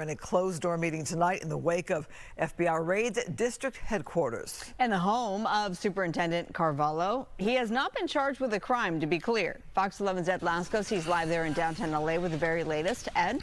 In a closed-door meeting tonight in the wake of FBI raids at district headquarters. And the home of Superintendent Carvalho. He has not been charged with a crime, to be clear. Fox 11's Ed Lascos, he's live there in downtown LA with the very latest. Ed?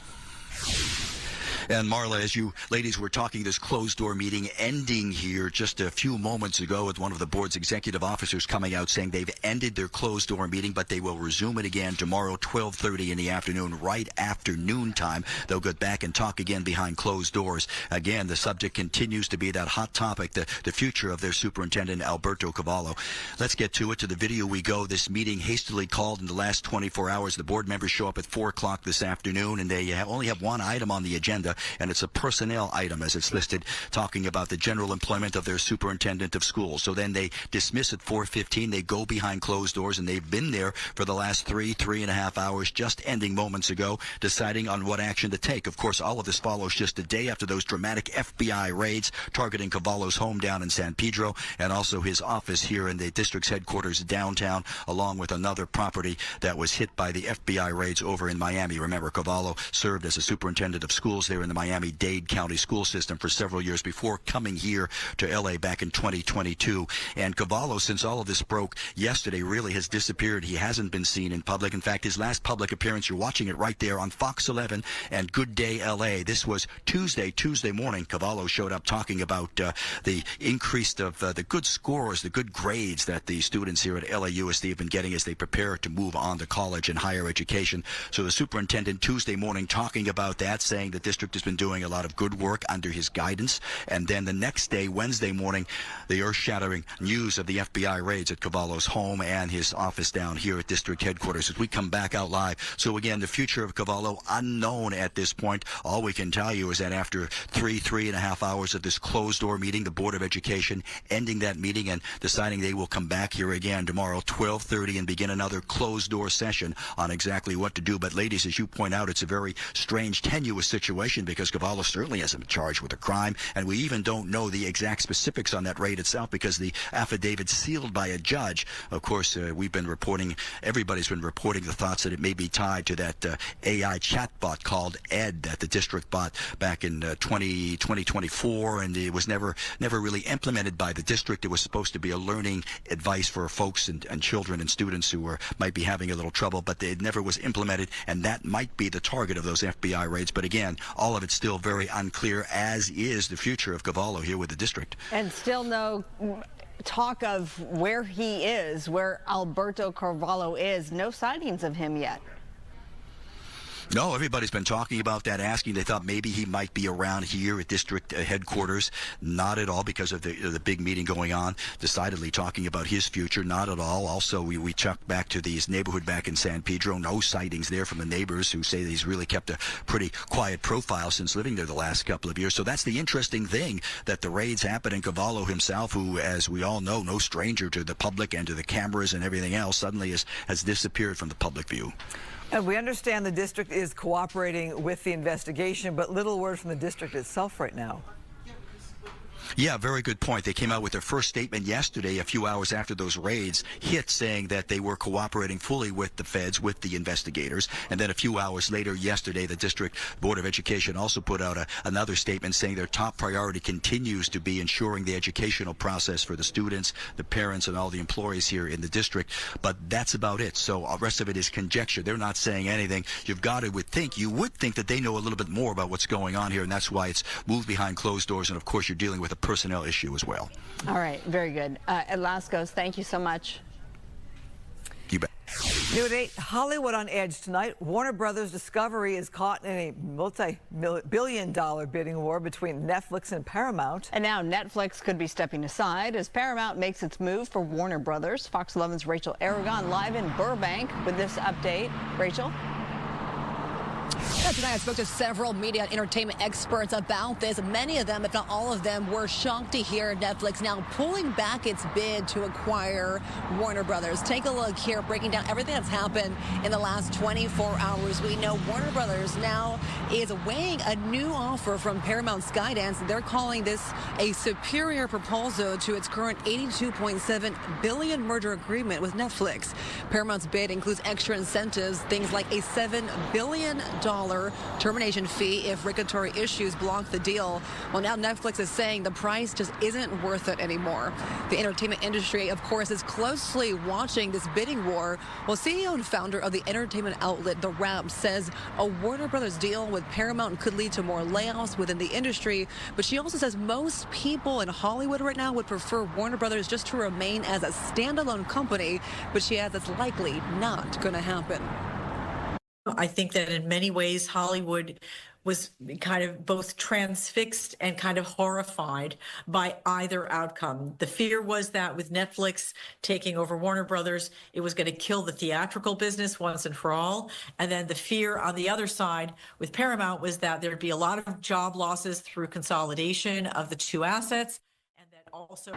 And Marla, as you ladies were talking, this closed-door meeting ending here just a few moments ago with one of the board's executive officers coming out saying they've ended their closed-door meeting, but they will resume it again tomorrow, 12:30 in the afternoon, right after noontime. They'll get back and talk again behind closed doors. Again, the subject continues to be that hot topic, the future of their superintendent, Alberto Carvalho. Let's get to it. To the video we go. This meeting hastily called in the last 24 hours. The board members show up at 4 o'clock this afternoon, and they only have one item on the agenda, and it's a personnel item as it's listed, talking about the general employment of their superintendent of schools. So then they dismiss at 4:15. They go behind closed doors, and they've been there for the last three and a half hours, just ending moments ago, deciding on what action to take. Of course, all of this follows just a day after those dramatic FBI raids targeting Carvalho's home down in San Pedro, and also his office here in the district's headquarters downtown, along with another property that was hit by the FBI raids over in Miami. Remember, Carvalho served as a superintendent of schools there in the Miami-Dade County school system for several years before coming here to LA back in 2022. And Carvalho, since all of this broke yesterday, really has disappeared. He hasn't been seen in public. In fact, his last public appearance, you're watching it right there on Fox 11 and Good Day LA. This was Tuesday morning. Carvalho showed up talking about the increase of the good scores, the good grades that the students here at LAUSD have been getting as they prepare to move on to college and higher education. So the superintendent Tuesday morning talking about that, saying the district has been doing a lot of good work under his guidance. And then the next day, Wednesday morning, the earth-shattering news of the FBI raids at Carvalho's home and his office down here at district headquarters as we come back out live. So again, the future of Carvalho unknown at this point. All we can tell you is that after three and a half hours of this closed-door meeting, the Board of Education ending that meeting and deciding they will come back here again tomorrow, 12:30, and begin another closed-door session on exactly what to do. But ladies, as you point out, it's a very strange, tenuous situation because Carvalho certainly hasn't been charged with a crime, and we even don't know the exact specifics on that raid itself because the affidavit's sealed by a judge. Of course, we've been reporting, everybody's been reporting the thoughts that it may be tied to that AI chatbot called Ed that the district bought back in 2024, and it was never really implemented by the district. It was supposed to be a learning advice for folks and children and students who might be having a little trouble, but it never was implemented, and that might be the target of those FBI raids. But again, all of it's still very unclear, as is the future of Carvalho here with the district. And still no talk of where he is, where Alberto Carvalho is. No sightings of him yet. No, everybody's been talking about that, asking. They thought maybe he might be around here at district headquarters. Not at all, because of the big meeting going on. Decidedly talking about his future. Not at all. Also, we checked back to his neighborhood back in San Pedro. No sightings there from the neighbors, who say that he's really kept a pretty quiet profile since living there the last couple of years. So that's the interesting thing, that the raids happen, and Carvalho himself, who, as we all know, no stranger to the public and to the cameras and everything else, suddenly has disappeared from the public view. And we understand the district is cooperating with the investigation, but little word from the district itself right now. Yeah, very good point. They came out with their first statement yesterday, a few hours after those raids hit, saying that they were cooperating fully with the feds, with the investigators. And then a few hours later, yesterday, the District Board of Education also put out another statement saying their top priority continues to be ensuring the educational process for the students, the parents, and all the employees here in the district. But that's about it. So the rest of it is conjecture. They're not saying anything. You would think that they know a little bit more about what's going on here, and that's why it's moved behind closed doors. And of course, you're dealing with a personnel issue as well. All right, very good. Ed Lascos, thank you so much. You bet. New at 8, Hollywood on edge tonight. Warner Brothers Discovery is caught in a multi-billion-dollar bidding war between Netflix and Paramount. And now Netflix could be stepping aside as Paramount makes its move for Warner Brothers. Fox 11's Rachel Aragon live in Burbank with this update. Rachel? Tonight I spoke to several media and entertainment experts about this. Many of them, if not all of them, were shocked to hear Netflix now pulling back its bid to acquire Warner Brothers. Take a look here, breaking down everything that's happened in the last 24 hours. We know Warner Brothers now is weighing a new offer from Paramount Skydance. They're calling this a superior proposal to its current $82.7 billion merger agreement with Netflix. Paramount's bid includes extra incentives, things like a $7 billion termination fee if regulatory issues block the deal. Well, now Netflix is saying the price just isn't worth it anymore. The entertainment industry, of course, is closely watching this bidding war. Well, CEO and founder of the entertainment outlet The Wrap says a Warner Brothers deal with Paramount could lead to more layoffs within the industry, but she also says most people in Hollywood right now would prefer Warner Brothers just to remain as a standalone company, but she adds it's likely not going to happen. I think that in many ways Hollywood was kind of both transfixed and kind of horrified by either outcome. The fear was that with Netflix taking over Warner Brothers, it was going to kill the theatrical business once and for all. And then the fear on the other side with Paramount was that there'd be a lot of job losses through consolidation of the two assets, and that also...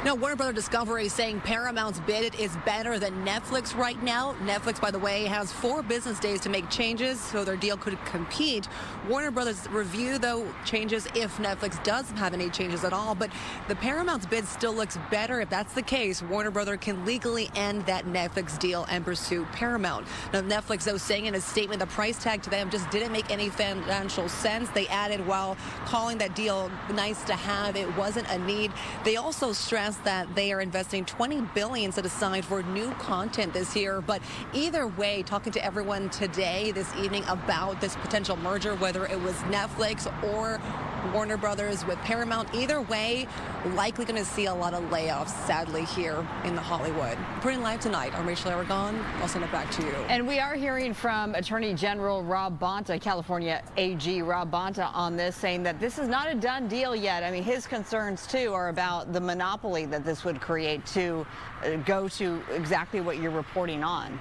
Now, Warner Brothers Discovery is saying Paramount's bid is better than Netflix right now. Netflix, by the way, has 4 business days to make changes, so their deal could compete. Warner Brothers review, though, changes if Netflix does have any changes at all. But the Paramount's bid still looks better. If that's the case, Warner Brothers can legally end that Netflix deal and pursue Paramount. Now, Netflix, though, saying in a statement the price tag to them just didn't make any financial sense. They added, while calling that deal nice to have, it wasn't a need. They also stressed that they are investing $20 billion set aside for new content this year. But either way, talking to everyone today, this evening, about this potential merger, whether it was Netflix or Warner Brothers with Paramount, either way, likely going to see a lot of layoffs, sadly, here in the Hollywood. Reporting live tonight, I'm Rachel Aragon. I'll send it back to you. And we are hearing from Attorney General Rob Bonta, California AG Rob Bonta, on this, saying that this is not a done deal yet. I mean, his concerns, too, are about the monopoly that this would create to go to exactly what you're reporting on.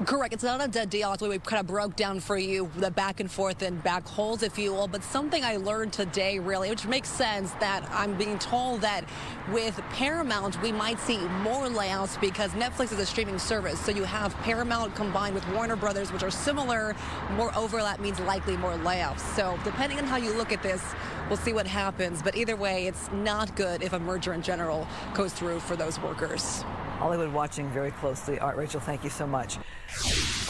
Correct. It's not a dead deal. That's what we kind of broke down for you, the back and forth and back holes, if you will. But something I learned today, really, which makes sense, that I'm being told that with Paramount, we might see more layoffs because Netflix is a streaming service. So you have Paramount combined with Warner Brothers, which are similar. More overlap means likely more layoffs. So depending on how you look at this, we'll see what happens. But either way, it's not good if a merger in general goes through for those workers. Hollywood watching very closely. All right, Rachel, thank you so much.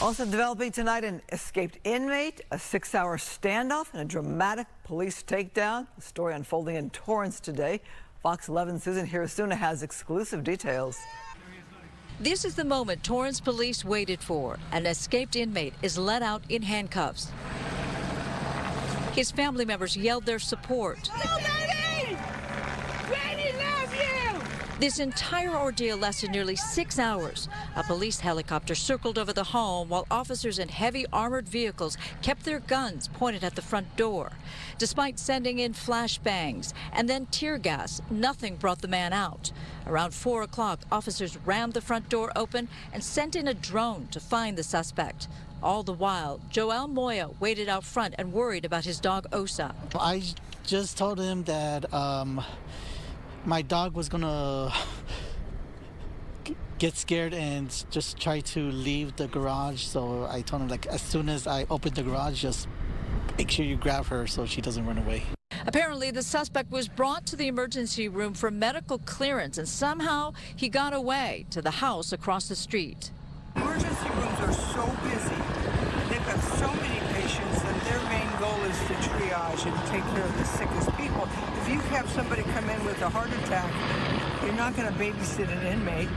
Also developing tonight, an escaped inmate, a 6-hour standoff, and a dramatic police takedown. The story unfolding in Torrance today. Fox 11's Susan Hirasuna has exclusive details. This is the moment Torrance police waited for. An escaped inmate is let out in handcuffs. His family members yelled their support. This entire ordeal lasted nearly 6 hours. A police helicopter circled over the home while officers in heavy armored vehicles kept their guns pointed at the front door. Despite sending in flashbangs and then tear gas, nothing brought the man out. Around 4 o'clock, officers rammed the front door open and sent in a drone to find the suspect. All the while, Joel Moya waited out front and worried about his dog Osa. I just told him that my dog was gonna get scared and just try to leave the garage. So I told him, like, as soon as I open the garage, just make sure you grab her so she doesn't run away. Apparently, the suspect was brought to the emergency room for medical clearance, and somehow he got away to the house across the street. Emergency rooms are so busy. They've got so many patients that their main goal is to triage and take care of the sickest people. If you have somebody come in with a heart attack, you're not going to babysit an inmate.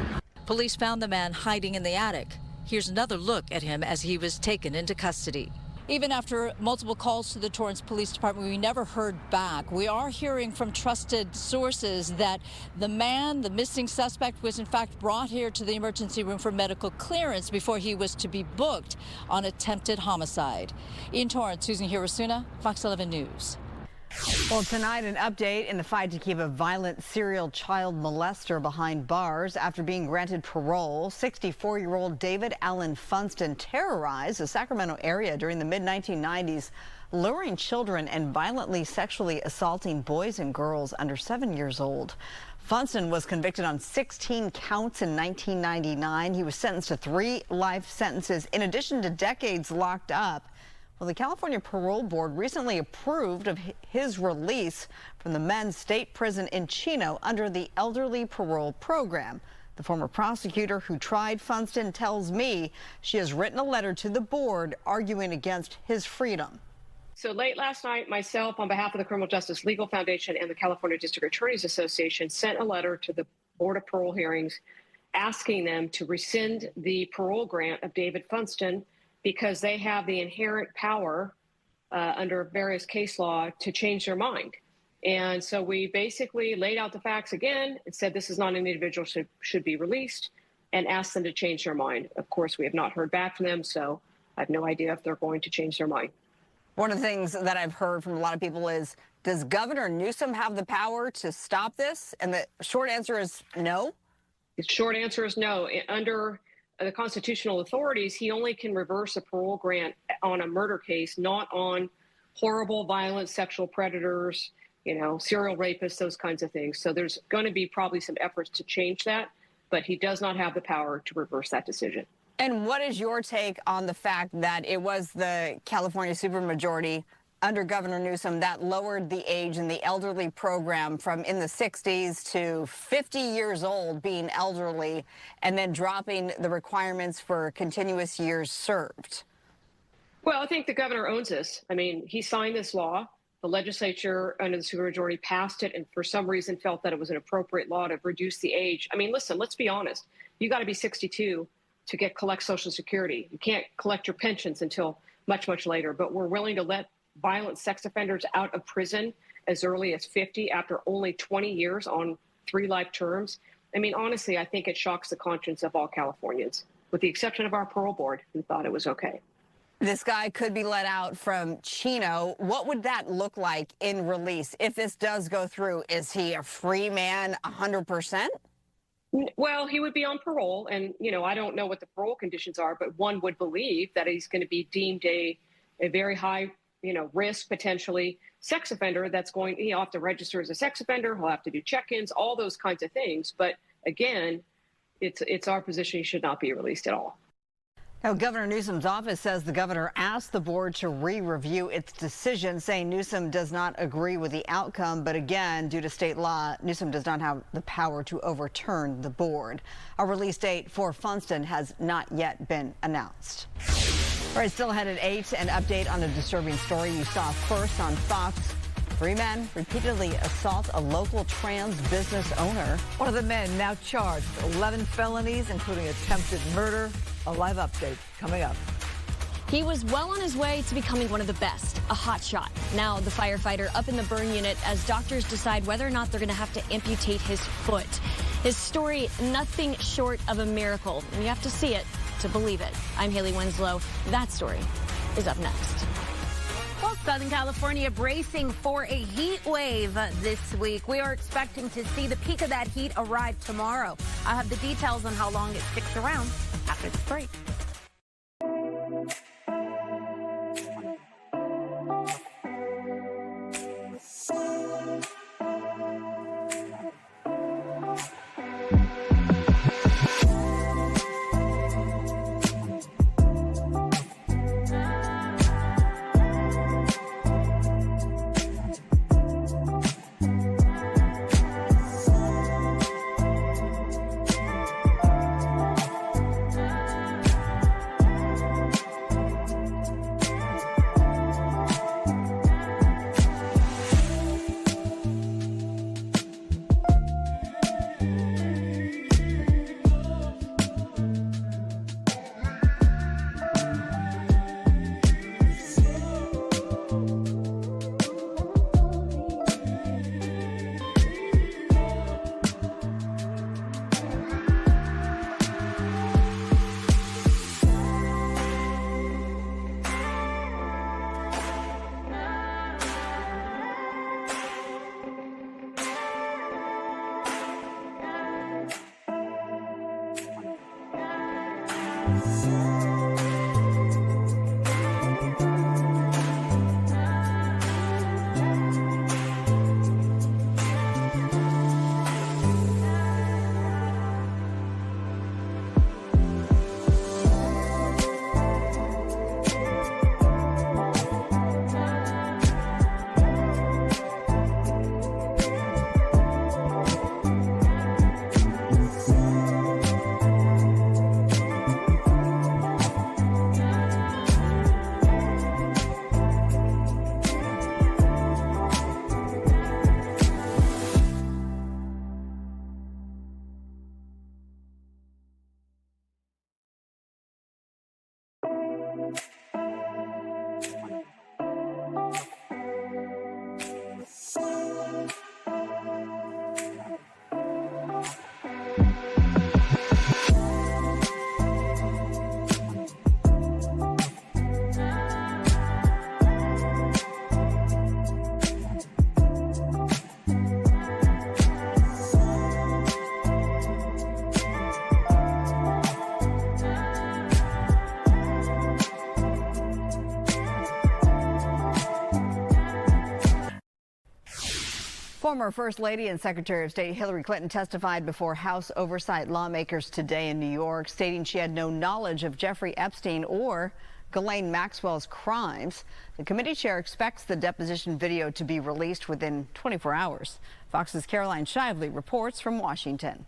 Police found the man hiding in the attic. Here's another look at him as he was taken into custody. Even after multiple calls to the Torrance Police Department, we never heard back. We are hearing from trusted sources that the man, the missing suspect, was in fact brought here to the emergency room for medical clearance before he was to be booked on attempted homicide. In Torrance, Susan Hirasuna, Fox 11 News. Well, tonight, an update in the fight to keep a violent serial child molester behind bars after being granted parole. 64-year-old David Allen Funston terrorized the Sacramento area during the mid-1990s, luring children and violently sexually assaulting boys and girls under 7 years old. Funston was convicted on 16 counts in 1999. He was sentenced to 3 life sentences in addition to decades locked up. Well, the California Parole Board recently approved of his release from the men's state prison in Chino under the elderly parole program. The former prosecutor who tried Funston tells me she has written a letter to the board arguing against his freedom. So late last night, myself, on behalf of the Criminal Justice Legal Foundation and the California District Attorneys Association, sent a letter to the Board of Parole Hearings asking them to rescind the parole grant of David Funston because they have the inherent power under various case law to change their mind. And so we basically laid out the facts again and said this is not an individual should be released and asked them to change their mind. Of course, we have not heard back from them, so I have no idea if they're going to change their mind. One of the things that I've heard from a lot of people is, does Governor Newsom have the power to stop this? And the short answer is no. The short answer is no. Under the constitutional authorities, he only can reverse a parole grant on a murder case, not on horrible, violent sexual predators, serial rapists, those kinds of things. So there's going to be probably some efforts to change that, but he does not have the power to reverse that decision. And what is your take on the fact that it was the California supermajority under Governor Newsom that lowered the age in the elderly program from in the 60s to 50 years old being elderly, and then dropping the requirements for continuous years served? Well, I think the governor owns this. I mean, he signed this law. The legislature under the supermajority passed it and for some reason felt that it was an appropriate law to reduce the age. I mean, listen, let's be honest. You got to be 62 to collect Social Security. You can't collect your pensions until much, much later. But we're willing to let violent sex offenders out of prison as early as 50 after only 20 years on 3 life terms. I mean, honestly, I think it shocks the conscience of all Californians, with the exception of our parole board, who thought it was okay. This guy could be let out from Chino. What would that look like in release if this does go through? Is he a free man 100%? Well, he would be on parole. And, I don't know what the parole conditions are, but one would believe that he's going to be deemed a very high, risk, potentially sex offender that's going, he'll have to register as a sex offender. He'll have to do check-ins, all those kinds of things. But again, it's our position he should not be released at all. Now, Governor Newsom's office says the governor asked the board to re-review its decision, saying Newsom does not agree with the outcome. But again, due to state law, Newsom does not have the power to overturn the board. A release date for Funston has not yet been announced. All right, still ahead at 8, an update on a disturbing story you saw first on Fox. 3 men repeatedly assault a local trans business owner. One of the men now charged with 11 felonies, including attempted murder. A live update coming up. He was well on his way to becoming one of the best, a hotshot. Now the firefighter up in the burn unit as doctors decide whether or not they're going to have to amputate his foot. His story, nothing short of a miracle. And you have to see it to believe it. I'm Haley Winslow. That story is up next. Well, Southern California bracing for a heat wave this week. We are expecting to see the peak of that heat arrive tomorrow. I'll have the details on how long it sticks around after this break. Former First Lady and Secretary of State Hillary Clinton testified before House oversight lawmakers today in New York, stating she had no knowledge of Jeffrey Epstein or Ghislaine Maxwell's crimes. The committee chair expects the deposition video to be released within 24 hours. Fox's Caroline Shively reports from Washington.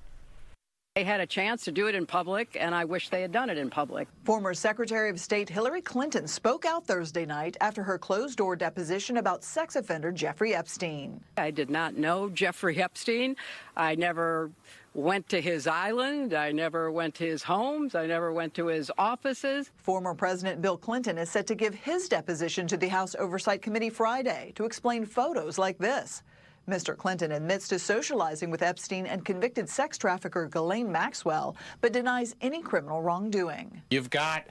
They had a chance to do it in public, and I wish they had done it in public. Former Secretary of State Hillary Clinton spoke out Thursday night after her closed-door deposition about sex offender Jeffrey Epstein. I did not know Jeffrey Epstein. I never went to his island. I never went to his homes. I never went to his offices. Former President Bill Clinton is set to give his deposition to the House Oversight Committee Friday to explain photos like this. Mr. Clinton admits to socializing with Epstein and convicted sex trafficker Ghislaine Maxwell, but denies any criminal wrongdoing. You've got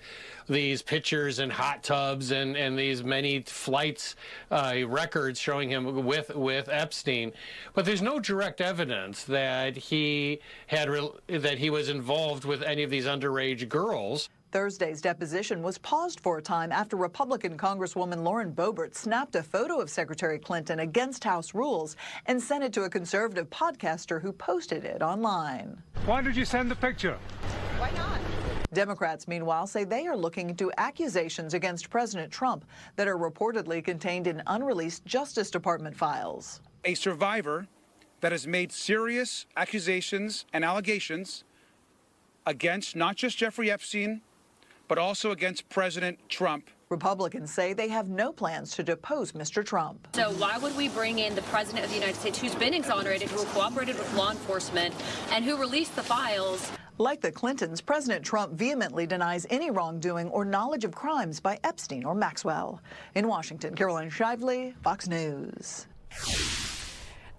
these pictures and hot tubs and these many flights records showing him with Epstein, but there's no direct evidence that he was involved with any of these underage girls. Thursday's deposition was paused for a time after Republican Congresswoman Lauren Boebert snapped a photo of Secretary Clinton against House rules and sent it to a conservative podcaster who posted it online. Why did you send the picture? Why not? Democrats, meanwhile, say they are looking into accusations against President Trump that are reportedly contained in unreleased Justice Department files. A survivor that has made serious accusations and allegations against not just Jeffrey Epstein, but also against President Trump. Republicans say they have no plans to depose Mr. Trump. So why would we bring in the President of the United States, who's been exonerated, who cooperated with law enforcement, and who released the files? Like the Clintons, President Trump vehemently denies any wrongdoing or knowledge of crimes by Epstein or Maxwell. In Washington, Caroline Shively, Fox News.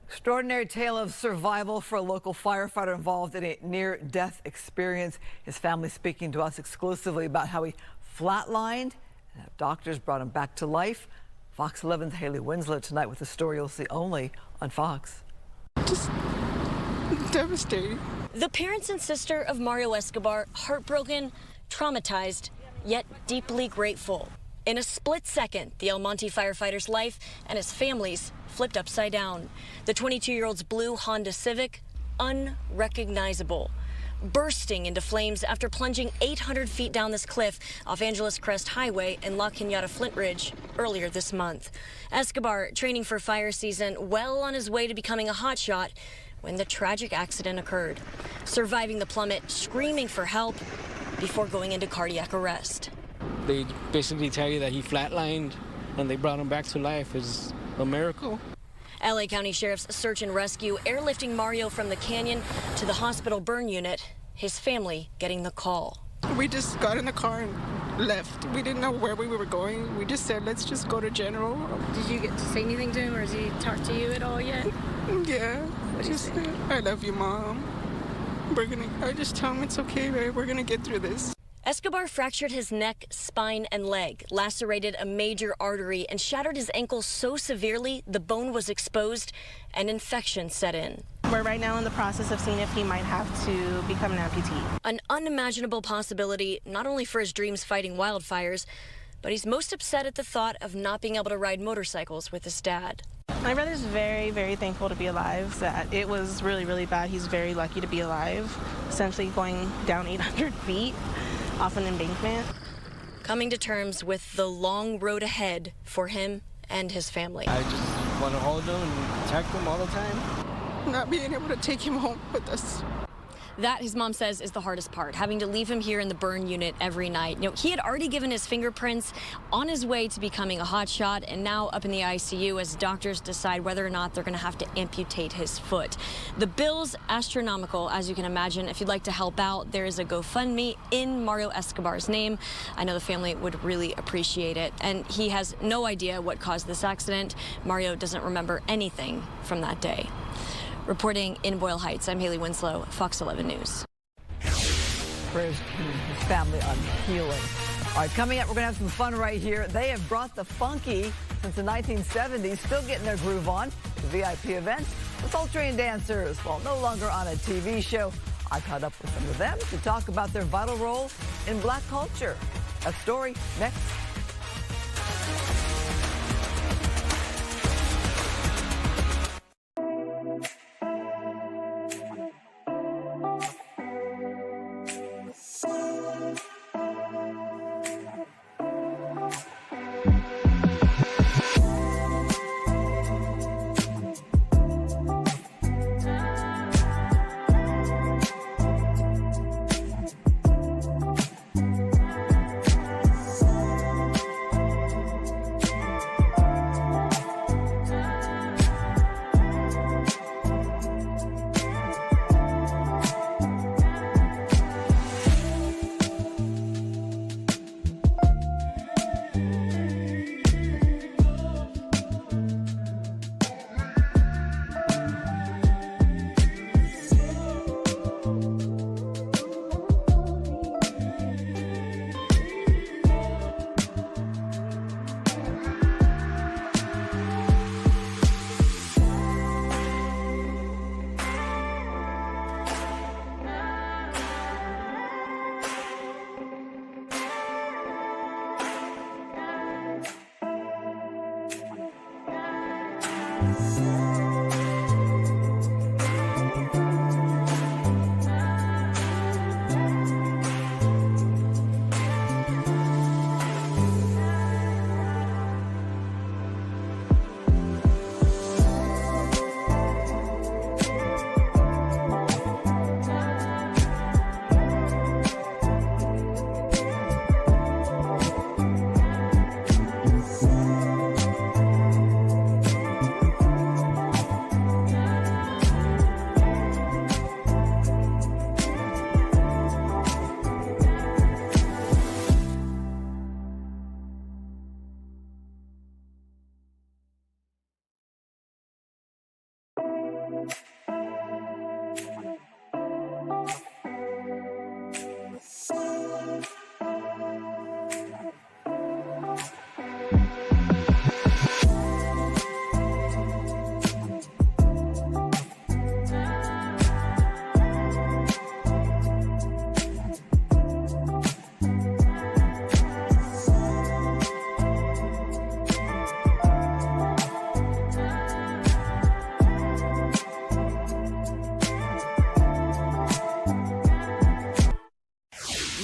Extraordinary tale of survival for a local firefighter involved in a near-death experience. His family speaking to us exclusively about how he flatlined and how doctors brought him back to life. Fox 11's Haley Winslow tonight with a story you'll see only on Fox. Just devastating. The parents and sister of Mario Escobar, heartbroken, traumatized, yet deeply grateful. In a split second, the El Monte firefighter's life and his family's flipped upside down. The 22-year-old's blue Honda Civic, unrecognizable, bursting into flames after plunging 800 feet down this cliff off Angeles Crest Highway in La Cañada Flint Ridge earlier this month. Escobar, training for fire season, well on his way to becoming a hotshot when the tragic accident occurred, surviving the plummet, screaming for help before going into cardiac arrest. They basically tell you that he flatlined and they brought him back to life. Is a miracle. LA County Sheriff's search and rescue airlifting Mario from the canyon to the hospital burn unit, his family getting the call. We just got in the car and left. We didn't know where we were going. We just said, let's just go to General. Did you get to say anything to him, or has he talked to you at all yet? Yeah, just I love you, Mom. I just tell him it's okay, babe. We're gonna get through this. Escobar fractured his neck, spine, and leg, lacerated a major artery, and shattered his ankle so severely the bone was exposed and infection set in. We're right now in the process of seeing if he might have to become an amputee. An unimaginable possibility, not only for his dreams fighting wildfires, but he's most upset at the thought of not being able to ride motorcycles with his dad. My brother's very, very thankful to be alive. That it was really, really bad. He's very lucky to be alive, essentially going down 800 feet. Off an embankment. Coming to terms with the long road ahead for him and his family. I just want to hold him and protect him all the time. Not being able to take him home with us. That, his mom says, is the hardest part, having to leave him here in the burn unit every night. You know, he had already given his fingerprints on his way to becoming a hotshot, and now up in the ICU as doctors decide whether or not they're going to have to amputate his foot. The bill's astronomical, as you can imagine. If you'd like to help out, there is a GoFundMe in Mario Escobar's name. I know the family would really appreciate it, and he has no idea what caused this accident. Mario doesn't remember anything from that day. Reporting in Boyle Heights, I'm Haley Winslow, Fox 11 News. Prayers to his family on healing. All right, coming up, we're going to have some fun right here. They have brought the funky since the 1970s, still getting their groove on. The VIP events, the Sultry dancers, while no longer on a TV show. I caught up with some of them to talk about their vital role in black culture. A story next.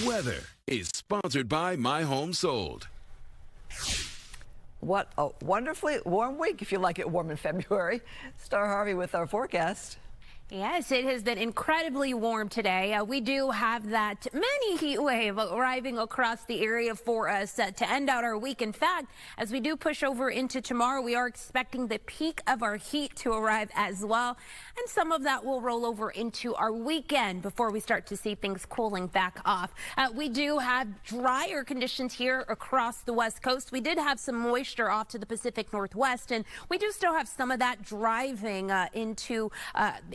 Weather is sponsored by My Home Sold. What a wonderfully warm week, if you like it warm in February. Star Harvey with our forecast. Yes, it has been incredibly warm today. We do have that mini heat wave arriving across the area for us to end out our week. In fact, as we do push over into tomorrow, we are expecting the peak of our heat to arrive as well. And some of that will roll over into our weekend before we start to see things cooling back off. We do have drier conditions here across the West Coast. We did have some moisture off to the Pacific Northwest, and we do still have some of that driving into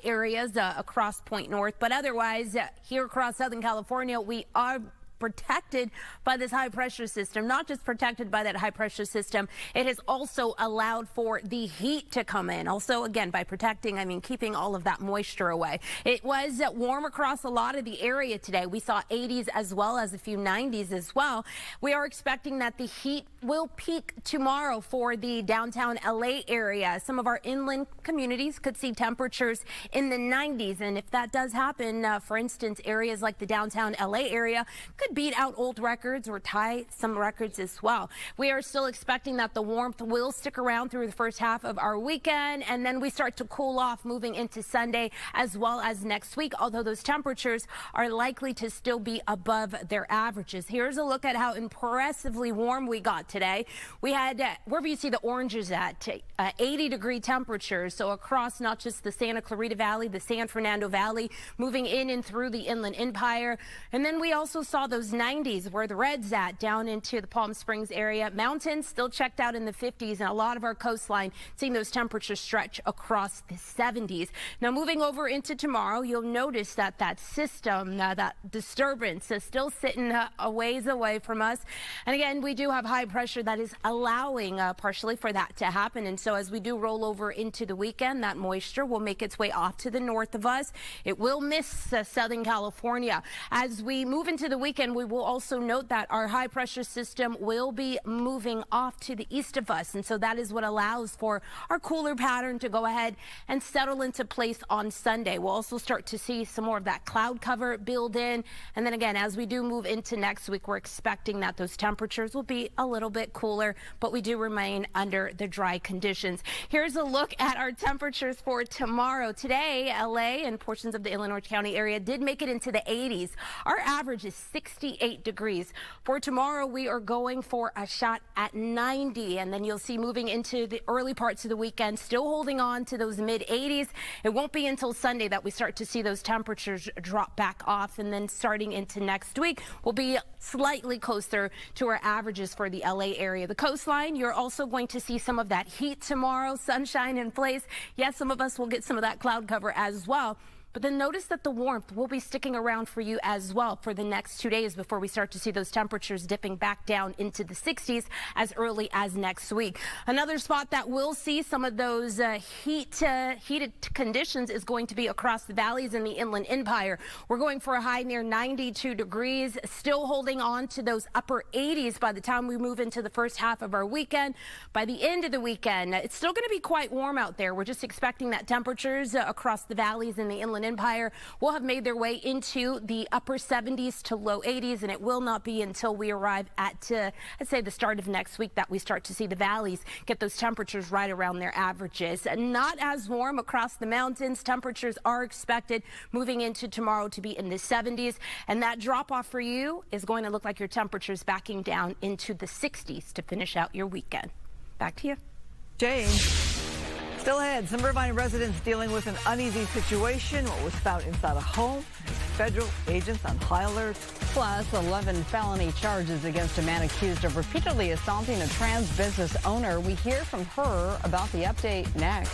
areas across Point North. But otherwise, here across Southern California, we are protected by this high pressure system. Not just protected by that high pressure system, it has also allowed for the heat to come in. Also, again, by protecting, I mean keeping all of that moisture away. It was warm across a lot of the area today. We saw 80s as well as a few 90s as well. We are expecting that the heat will peak tomorrow for the downtown LA area. Some of our inland communities could see temperatures in the 90s. And if that does happen, for instance, areas like the downtown LA area could beat out old records or tie some records as well. We are still expecting that the warmth will stick around through the first half of our weekend, and then we start to cool off moving into Sunday as well as next week, although those temperatures are likely to still be above their averages. Here's a look at how impressively warm we got today. We had, wherever you see the oranges at, 80-degree temperatures, so across not just the Santa Clarita Valley, the San Fernando Valley, moving in and through the Inland Empire. And then we also saw those 90s where the red's at down into the Palm Springs area. Mountains still checked out in the 50s, and a lot of our coastline seeing those temperatures stretch across the 70s. Now moving over into tomorrow, you'll notice that that system, that disturbance is still sitting a ways away from us. And again, we do have high pressure that is allowing partially for that to happen. And so as we do roll over into the weekend, that moisture will make its way off to the north of us. It will miss Southern California. As we move into the weekend, we will also note that our high pressure system will be moving off to the east of us. And so that is what allows for our cooler pattern to go ahead and settle into place on Sunday. We'll also start to see some more of that cloud cover build in. And then again, as we do move into next week, we're expecting that those temperatures will be a little bit cooler, but we do remain under the dry conditions. Here's a look at our temperatures for tomorrow. Today, LA and portions of the Illinois County area did make it into the 80s. Our average is 68 degrees. For tomorrow, we are going for a shot at 90, and then you'll see moving into the early parts of the weekend, still holding on to those mid 80s. It won't be until Sunday that we start to see those temperatures drop back off, and then starting into next week, we'll be slightly closer to our averages for the LA area. The coastline, you're also going to see some of that heat tomorrow, sunshine in place. Yes, some of us will get some of that cloud cover as well. But then notice that the warmth will be sticking around for you as well for the next 2 days before we start to see those temperatures dipping back down into the 60s as early as next week. Another spot that will see some of those heated conditions is going to be across the valleys in the Inland Empire. We're going for a high near 92 degrees, still holding on to those upper 80s by the time we move into the first half of our weekend. By the end of the weekend, it's still going to be quite warm out there. We're just expecting that temperatures across the valleys in the Inland Empire will have made their way into the upper 70s to low 80s, and it will not be until we arrive at, I'd say, the start of next week that we start to see the valleys get those temperatures right around their averages. Not as warm across the mountains. Temperatures are expected moving into tomorrow to be in the 70s, and that drop off for you is going to look like your temperatures backing down into the 60s to finish out your weekend. Back to you. Jane. Still ahead, some Irvine residents dealing with an uneasy situation. What was found inside a home. Federal agents on high alert. Plus, 11 felony charges against a man accused of repeatedly assaulting a trans business owner. We hear from her about the update next.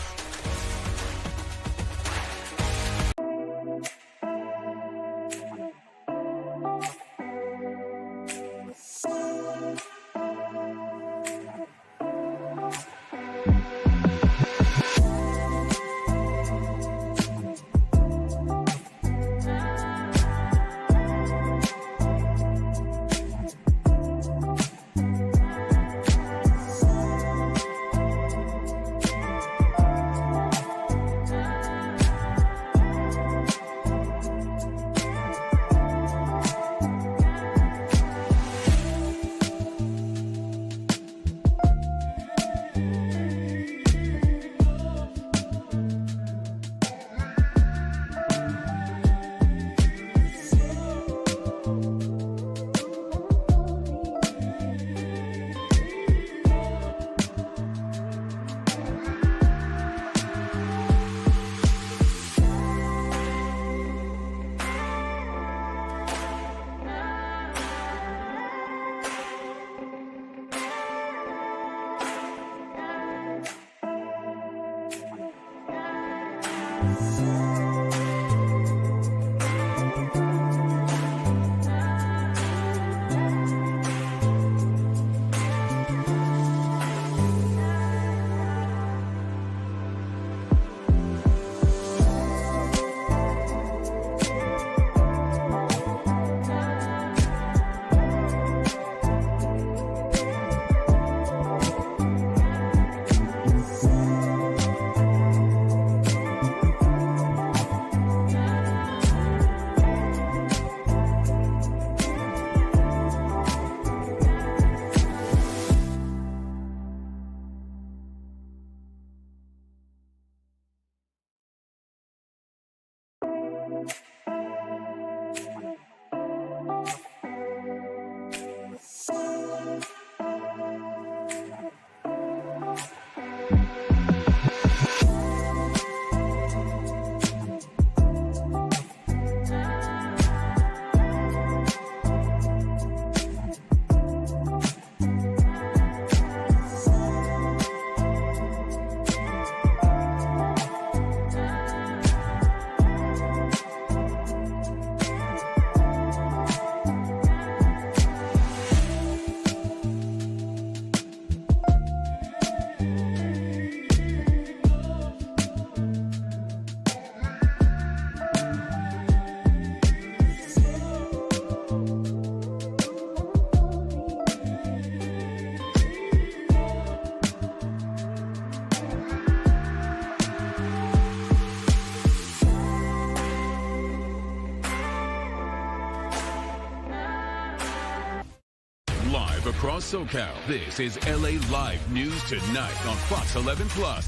Across SoCal, this is LA Live News Tonight on Fox 11 Plus.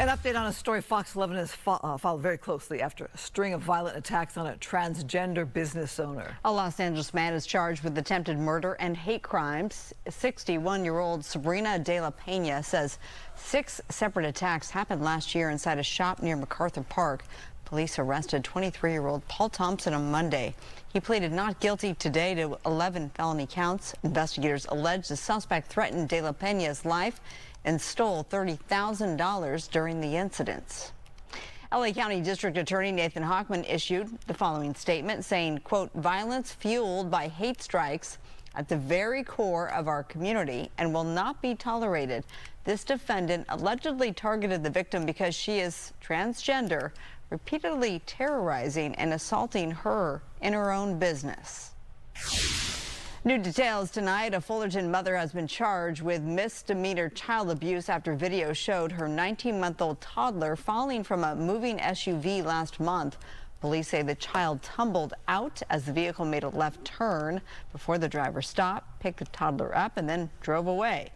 An update on a story Fox 11 has followed very closely after a string of violent attacks on a transgender business owner. A Los Angeles man is charged with attempted murder and hate crimes. 61-year-old Sabrina De La Pena says 6 separate attacks happened last year inside a shop near MacArthur Park. Police arrested 23-year-old Paul Thompson on Monday. He pleaded not guilty today to 11 felony counts. Investigators allege the suspect threatened De La Pena's life and stole $30,000 during the incidents. LA County District Attorney Nathan Hochman issued the following statement saying, quote, violence fueled by hate strikes at the very core of our community and will not be tolerated. This defendant allegedly targeted the victim because she is transgender, repeatedly terrorizing and assaulting her in her own business. New details tonight. A Fullerton mother has been charged with misdemeanor child abuse after video showed her 19-month-old toddler falling from a moving SUV last month. Police say the child tumbled out as the vehicle made a left turn before the driver stopped, picked the toddler up, and then drove away.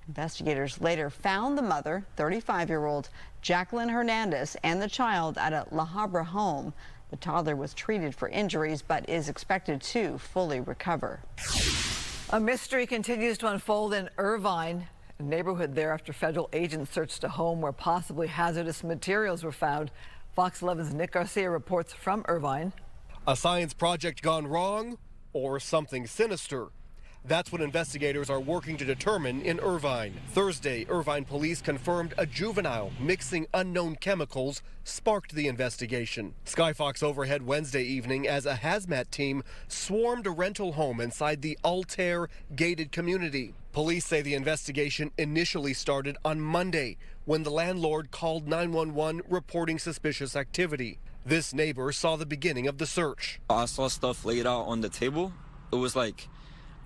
Investigators later found the mother, 35-year-old Jacqueline Hernandez, and the child at a La Habra home. The toddler was treated for injuries but is expected to fully recover. A mystery continues to unfold in Irvine, a neighborhood there after federal agents searched a home where possibly hazardous materials were found. Fox 11's Nick Garcia reports from Irvine. A science project gone wrong or something sinister? That's what investigators are working to determine in Irvine. Thursday, Irvine police confirmed a juvenile mixing unknown chemicals sparked the investigation. Skyfox overhead Wednesday evening as a hazmat team swarmed a rental home inside the Altair gated community. Police say the investigation initially started on Monday when the landlord called 911 reporting suspicious activity. This neighbor saw the beginning of the search. I saw stuff laid out on the table. It was like,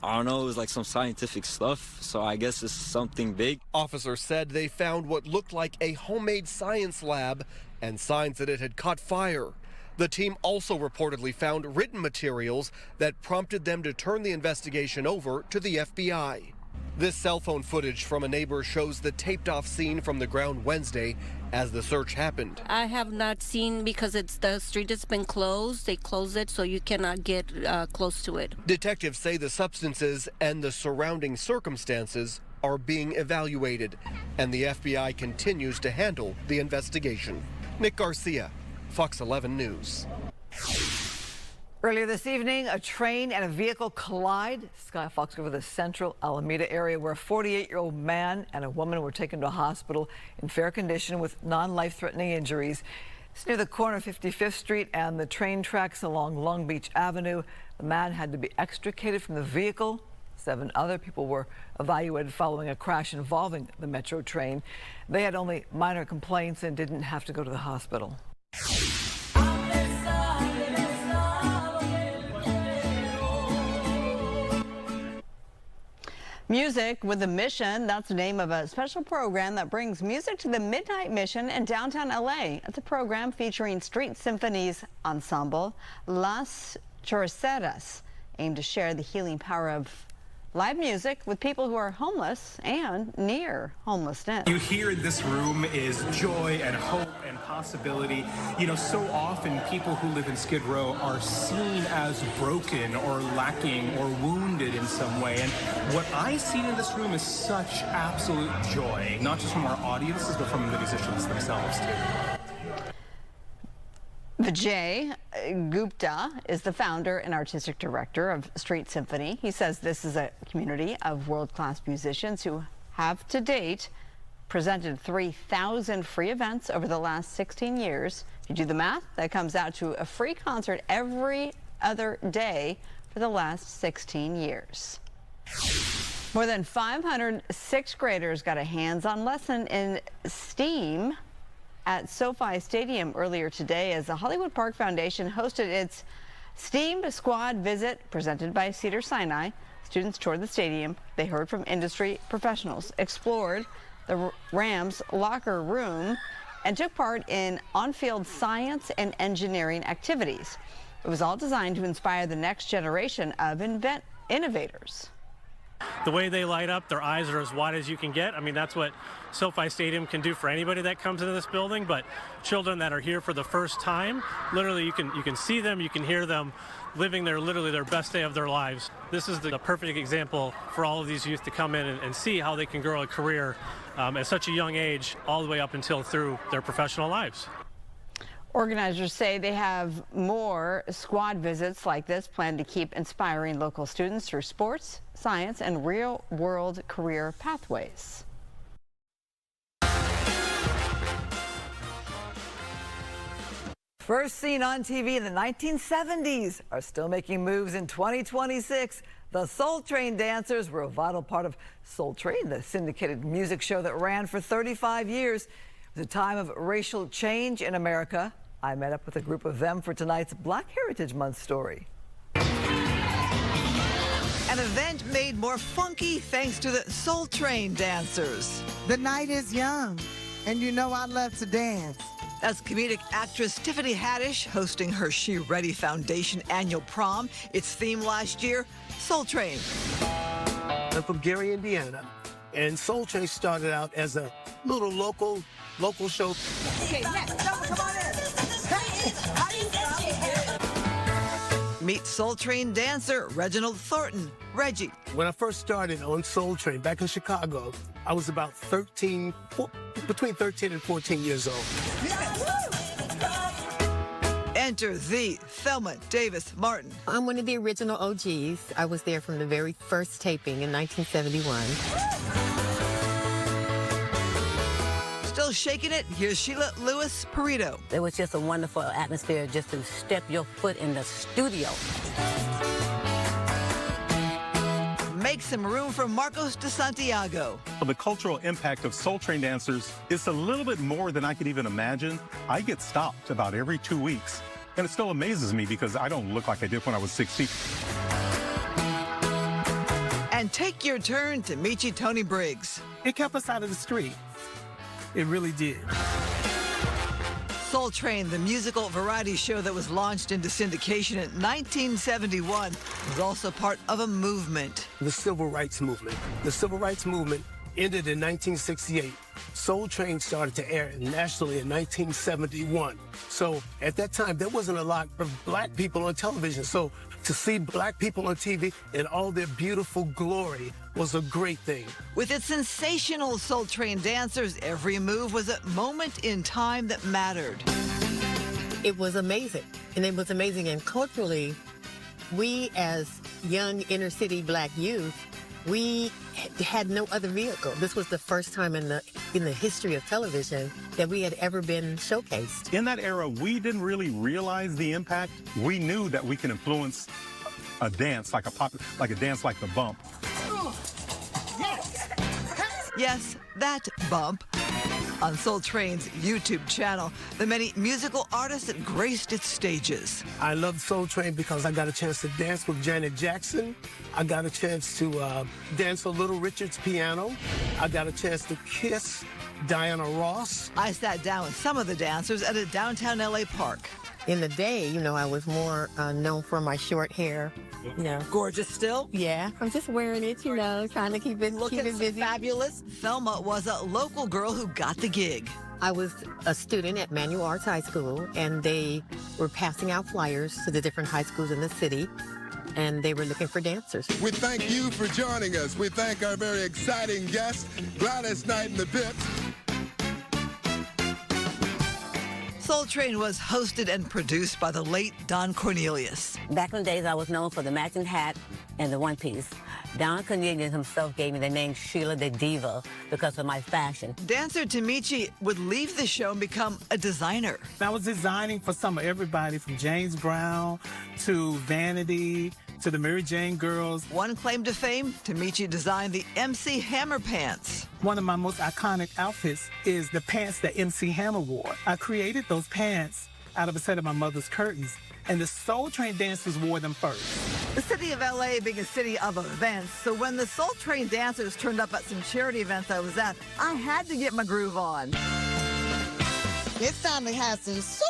I don't know, it was like some scientific stuff, so I guess it's something big. Officers said they found what looked like a homemade science lab and signs that it had caught fire. The team also reportedly found written materials that prompted them to turn the investigation over to the FBI. This cell phone footage from a neighbor shows the taped-off scene from the ground Wednesday as the search happened. I have not seen because the street has been closed. They closed it so you cannot get close to it. Detectives say the substances and the surrounding circumstances are being evaluated, and the FBI continues to handle the investigation. Nick Garcia, Fox 11 News. Earlier this evening, a train and a vehicle collide. Skyfox over the central Alameda area where a 48-year-old man and a woman were taken to a hospital in fair condition with non-life-threatening injuries. It's near the corner of 55th Street and the train tracks along Long Beach Avenue. The man had to be extricated from the vehicle. 7 other people were evaluated following a crash involving the Metro train. They had only minor complaints and didn't have to go to the hospital. Music with a Mission, that's the name of a special program that brings music to the Midnight Mission in downtown LA. It's a program featuring Street Symphony's ensemble, Las Chorceras, aimed to share the healing power of live music with people who are homeless and near homelessness. You hear in this room is joy and hope and possibility. You know, so often people who live in Skid Row are seen as broken or lacking or wounded in some way. And what I see in this room is such absolute joy, not just from our audiences, but from the musicians themselves too. Vijay Gupta is the founder and artistic director of Street Symphony. He says this is a community of world-class musicians who have to date presented 3,000 free events over the last 16 years. If you do the math, that comes out to a free concert every other day for the last 16 years. More than 500 sixth graders got a hands-on lesson in STEAM at SoFi Stadium earlier today as the Hollywood Park Foundation hosted its STEAM Squad visit presented by Cedars-Sinai. Students toured the stadium. They heard from industry professionals, explored the Rams locker room, and took part in on-field science and engineering activities. It was all designed to inspire the next generation of innovators. The way they light up, their eyes are as wide as you can get. I mean, that's what SoFi Stadium can do for anybody that comes into this building, but children that are here for the first time, literally you can see them, you can hear them living literally their best day of their lives. This is the perfect example for all of these youth to come in and see how they can grow a career at such a young age, all the way up until through their professional lives. Organizers say they have more squad visits like this planned to keep inspiring local students through sports, science, and real-world career pathways. First seen on TV in the 1970s are still making moves in 2026. The Soul Train dancers were a vital part of Soul Train, the syndicated music show that ran for 35 years. It was a time of racial change in America. I met up with a group of them for tonight's Black Heritage Month story. An event made more funky thanks to the Soul Train dancers. The night is young, and you know I love to dance. That's comedic actress Tiffany Haddish hosting her She Ready Foundation annual prom. Its theme last year, Soul Train. I'm from Gary, Indiana, and Soul Train started out as a little local show. Okay, next, come on in. How do you Meet Soul Train dancer Reginald Thornton, Reggie. When I first started on Soul Train back in Chicago, I was about between 13 and 14 years old. Enter the Thelma Davis Martin. I'm one of the original OGs. I was there from the very first taping in 1971. Still shaking it, here's Sheila Lewis Perito. It was just a wonderful atmosphere just to step your foot in the studio. Make some room for Marcos de Santiago. The cultural impact of Soul Train dancers is a little bit more than I could even imagine. I get stopped about every 2 weeks, and it still amazes me because I don't look like I did when I was 60. And take your turn to meet Tony Briggs. It kept us out of the street. It really did. Soul Train, the musical variety show that was launched into syndication in 1971, was also part of a movement. The Civil Rights Movement. The Civil Rights Movement ended in 1968. Soul Train started to air nationally in 1971. So at that time, there wasn't a lot of black people on television. So to see black people on TV in all their beautiful glory was a great thing. With its sensational Soul Train dancers, every move was a moment in time that mattered. It was amazing, and it was amazing. And culturally, we as young inner city black youth, we had no other vehicle. This was the first time in the history of television that we had ever been showcased. In that era, we didn't really realize the impact. We knew that we can influence a dance like a dance like the bump. Yes, that bump. On Soul Train's YouTube channel, the many musical artists that graced its stages. I love Soul Train because I got a chance to dance with Janet Jackson. I got a chance to dance on Little Richard's piano. I got a chance to kiss Diana Ross. I sat down with some of the dancers at a downtown LA park. In the day, you know, I was more known for my short hair. You know. Gorgeous still? Yeah, I'm just wearing it, you know, trying to keep it busy. Fabulous. Thelma was a local girl who got the gig. I was a student at Manual Arts High School, and they were passing out flyers to the different high schools in the city, and they were looking for dancers. We thank you for joining us. We thank our very exciting guest, Gladys Knight in the pit. Soul Train was hosted and produced by the late Don Cornelius. Back in the days, I was known for the matching hat and the one piece. Don Cornelius himself gave me the name Sheila the Diva because of my fashion. Dancer Tamichi would leave the show and become a designer. I was designing for some of everybody from James Brown to Vanity to the Mary Jane Girls. One claim to fame, Tamichi designed the MC Hammer pants. One of my most iconic outfits is the pants that MC Hammer wore. I created those pants out of a set of my mother's curtains, and the Soul Train dancers wore them first. The city of LA being a city of events, so when the Soul Train dancers turned up at some charity events I was at, I had to get my groove on. It's time to have some soul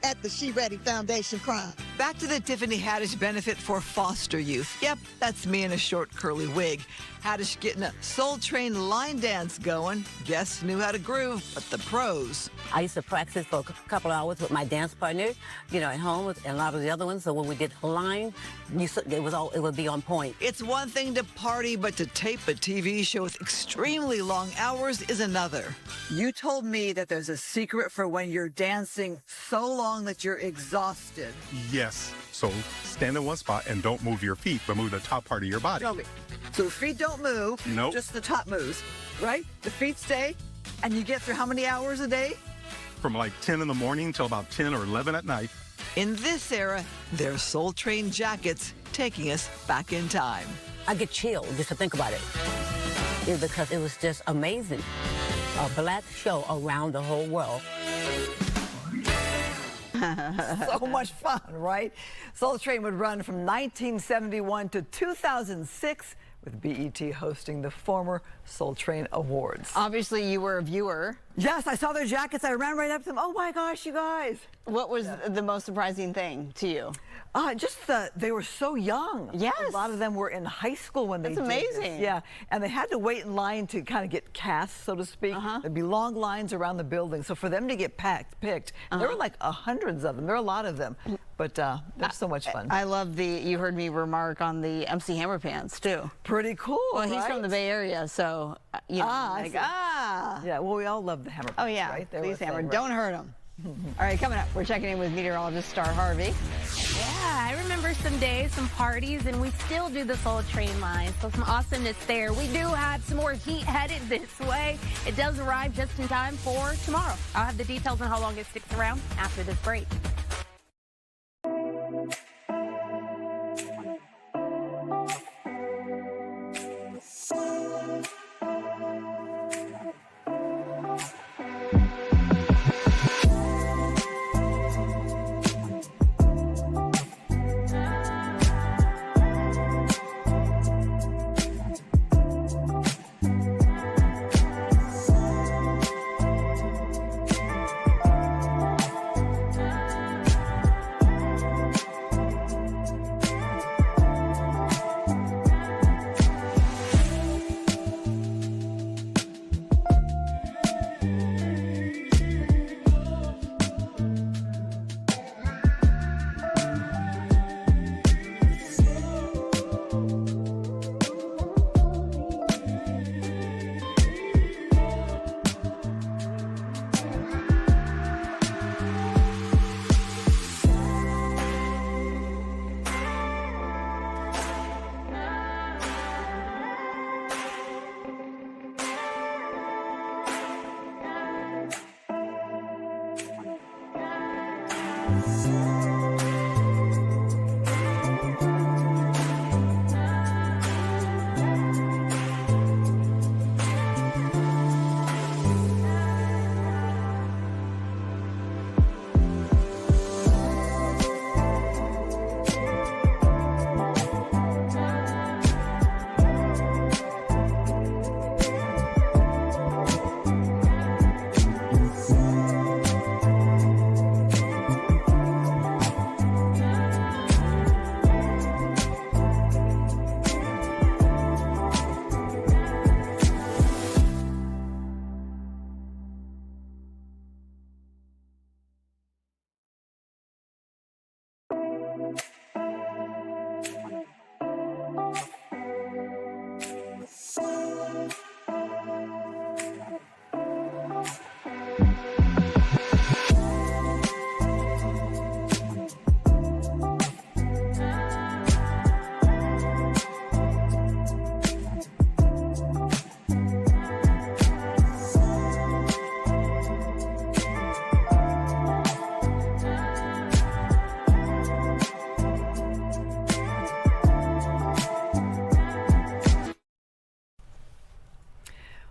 at the She Ready Foundation prom. Back to the Tiffany Haddish benefit for foster youth. Yep, that's me in a short curly wig. Haddish getting a Soul Train line dance going. Guests knew how to groove, but the pros. I used to practice for a couple of hours with my dance partner, you know, at home and a lot of the other ones. So when we did a line, it would be on point. It's one thing to party, but to tape a TV show with extremely long hours is another. You told me that there's a secret for when you're dancing so long that you're exhausted. Yes. So stand in one spot and don't move your feet, but move the top part of your body. Tell me. So feet don't move. Nope. Just the top moves, right? The feet stay, and you get through how many hours a day? from like 10 in the morning till about 10 or 11 at night. In this era, they're Soul Train jackets taking us back in time. I get chilled just to think about it. Because it was just amazing. A black show around the whole world. So much fun, right? Soul Train would run from 1971 to 2006, with BET hosting the former Soul Train Awards. Obviously, you were a viewer. Yes, I saw their jackets. I ran right up to them. Oh my gosh, you guys. What was the most surprising thing to you? Just they were so young. Yes. A lot of them were in high school when they did That's amazing. this. Yeah, and they had to wait in line to kind of get cast, so to speak. There'd be long lines around the building. So for them to get picked, there were like hundreds of them. There were a lot of them, but they're so much fun. I love you heard me remark on the MC Hammer pants, too. Pretty cool, Well, he's right? from the Bay Area, so, you know, Yeah, well, we all love the Hammer pants, Oh, yeah, right? They please, were Hammer, fun, right? don't hurt him. All right, coming up, we're checking in with meteorologist Star Harvey. Yeah, I remember some days, some parties, and we still do the Soul Train line. So some awesomeness there. We do have some more heat headed this way. It does arrive just in time for tomorrow. I'll have the details on how long it sticks around after this break.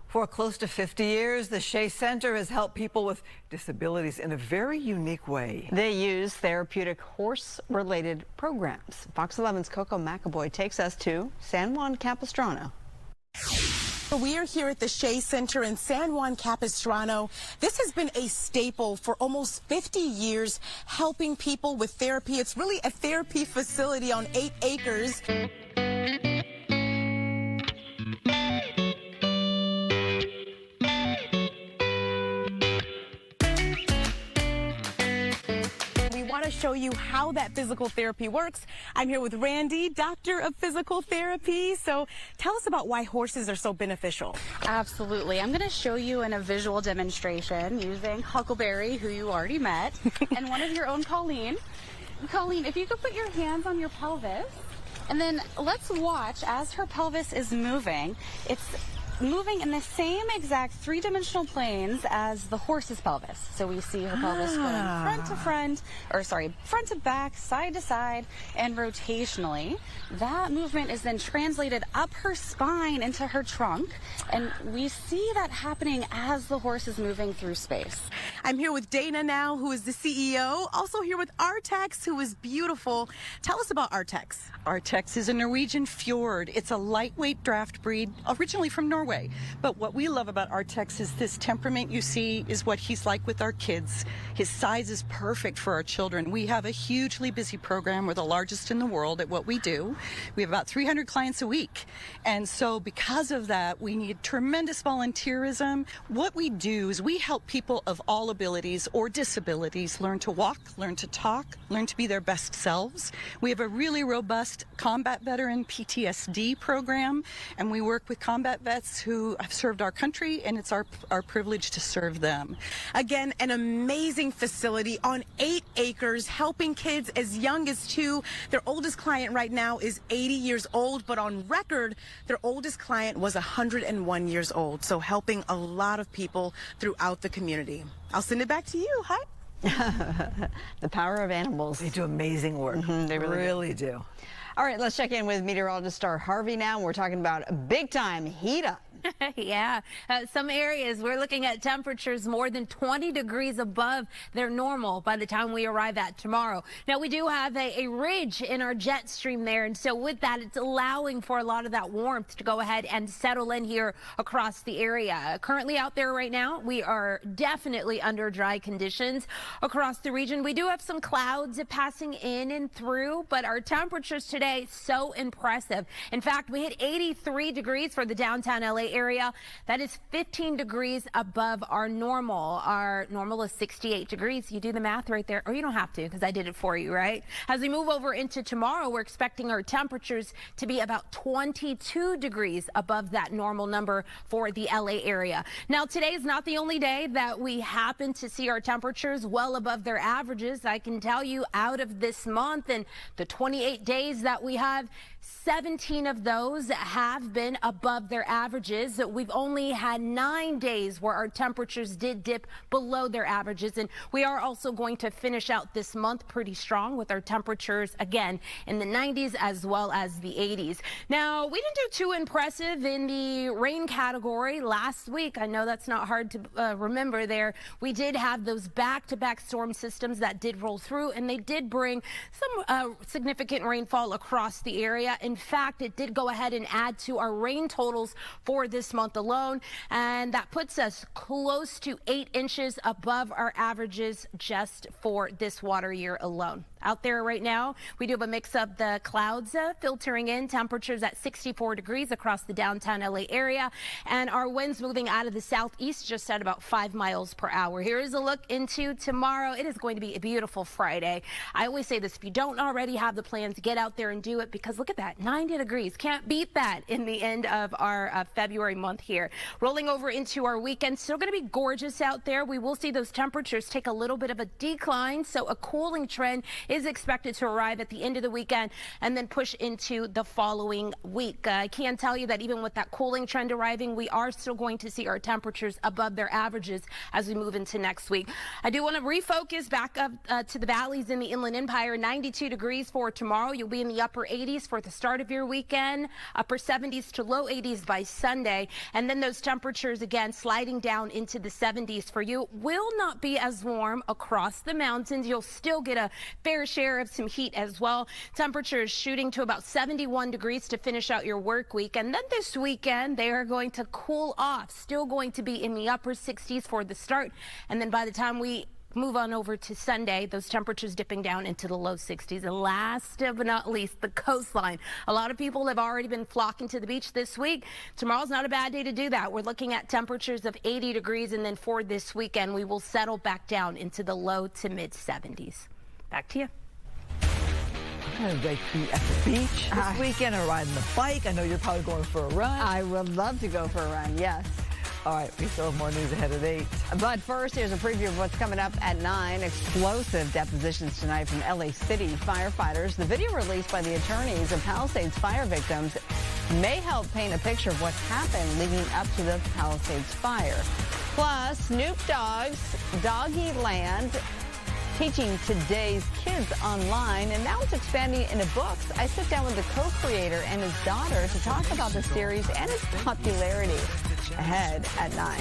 For close to 50 years, the Shea Center has helped people with disabilities in a very unique way. They use therapeutic horse-related programs. Fox 11's Coco McAvoy takes us to San Juan Capistrano. We are here at the Shea Center in San Juan Capistrano. This has been a staple for almost 50 years, helping people with therapy. It's really a therapy facility on 8 acres. To show you how that physical therapy works. I'm here with Randy, doctor of physical therapy. So tell us about why horses are so beneficial. Absolutely. I'm going to show you in a visual demonstration using Huckleberry, who you already met, and one of your own, Colleen. Colleen, if you could put your hands on your pelvis, and then let's watch as her pelvis is moving. It's moving in the same exact three-dimensional planes as the horse's pelvis. So we see her pelvis going front to front, or sorry, front to back, side to side, and rotationally. That movement is then translated up her spine into her trunk, and we see that happening as the horse is moving through space. I'm here with Dana now, who is the CEO. Also here with Artex, who is beautiful. Tell us about Artex. Artex is a Norwegian fjord. It's a lightweight draft breed, originally from Norway. But what we love about Artex is this temperament you see is what he's like with our kids. His size is perfect for our children. We have a hugely busy program. We're the largest in the world at what we do. We have about 300 clients a week. And so because of that, we need tremendous volunteerism. What we do is we help people of all abilities or disabilities learn to walk, learn to talk, learn to be their best selves. We have a really robust combat veteran PTSD program, and we work with combat vets who have served our country, and it's our privilege to serve them. Again, an amazing facility on 8 acres, helping kids as young as 2. Their oldest client right now is 80 years old, but on record, their oldest client was 101 years old. So helping a lot of people throughout the community. I'll send it back to you. Hi. The power of animals. They do amazing work. They really do. All right, let's check in with meteorologist Star Harvey now. We're talking about a big-time heat up. Yeah, some areas we're looking at temperatures more than 20 degrees above their normal by the time we arrive at tomorrow. Now, we do have a ridge in our jet stream there, and so with that, it's allowing for a lot of that warmth to go ahead and settle in here across the area. Currently out there right now, we are definitely under dry conditions across the region. We do have some clouds passing in and through, but our temperatures today so impressive. In fact, we hit 83 degrees for the downtown LA area. That is 15 degrees above our normal. Our normal is 68 degrees. You do the math right there, or you don't have to because I did it for you, right? As we move over into tomorrow, we're expecting our temperatures to be about 22 degrees above that normal number for the LA area. Now, today is not the only day that we happen to see our temperatures well above their averages. I can tell you out of this month and the 28 days that we have, 17 of those have been above their averages. We've only had 9 days where our temperatures did dip below their averages, and we are also going to finish out this month pretty strong with our temperatures again in the 90s as well as the 80s. Now, we didn't do too impressive in the rain category last week. I know that's not hard to remember there. We did have those back-to-back storm systems that did roll through, and they did bring some significant rainfall across the area. In fact, it did go ahead and add to our rain totals for this month alone, and that puts us close to 8 inches above our averages just for this water year alone. Out there right now, we do have a mix of the clouds filtering in, temperatures at 64 degrees across the downtown LA area, and our winds moving out of the southeast just at about 5 miles per hour. Here is a look into tomorrow. It is going to be a beautiful Friday. I always say this, if you don't already have the plans, get out there and do it, because look at that, 90 degrees. Can't beat that in the end of our February month here. Rolling over into our weekend, still going to be gorgeous out there. We will see those temperatures take a little bit of a decline, so a cooling trend is expected to arrive at the end of the weekend and then push into the following week. I can tell you that even with that cooling trend arriving, we are still going to see our temperatures above their averages as we move into next week. I do want to refocus back up to the valleys in the Inland Empire. 92 degrees for tomorrow. You'll be in the upper 80s for the start of your weekend, upper 70s to low 80s by Sunday, and then those temperatures again sliding down into the 70s for you. Will not be as warm across the mountains. You'll still get a fair share of some heat as well. Temperatures shooting to about 71 degrees to finish out your work week. And then this weekend, they are going to cool off, still going to be in the upper 60s for the start. And then by the time we move on over to Sunday, those temperatures dipping down into the low 60s. And last but not least, the coastline. A lot of people have already been flocking to the beach this week. Tomorrow's not a bad day to do that. We're looking at temperatures of 80 degrees, and then for this weekend, we will settle back down into the low to mid 70s. Back to you. I'm going to be at the beach this weekend or riding the bike. I know you're probably going for a run. I would love to go for a run, yes. All right, we still have more news ahead at 8. But first, here's a preview of what's coming up at 9. Explosive depositions tonight from LA City firefighters. The video released by the attorneys of Palisades fire victims may help paint a picture of what's happened leading up to the Palisades fire. Plus, Snoop Dogg's Doggy Land, teaching today's kids online, and now it's expanding into books. I sit down with the co-creator and his daughter to talk about the series and its popularity. Ahead at 9.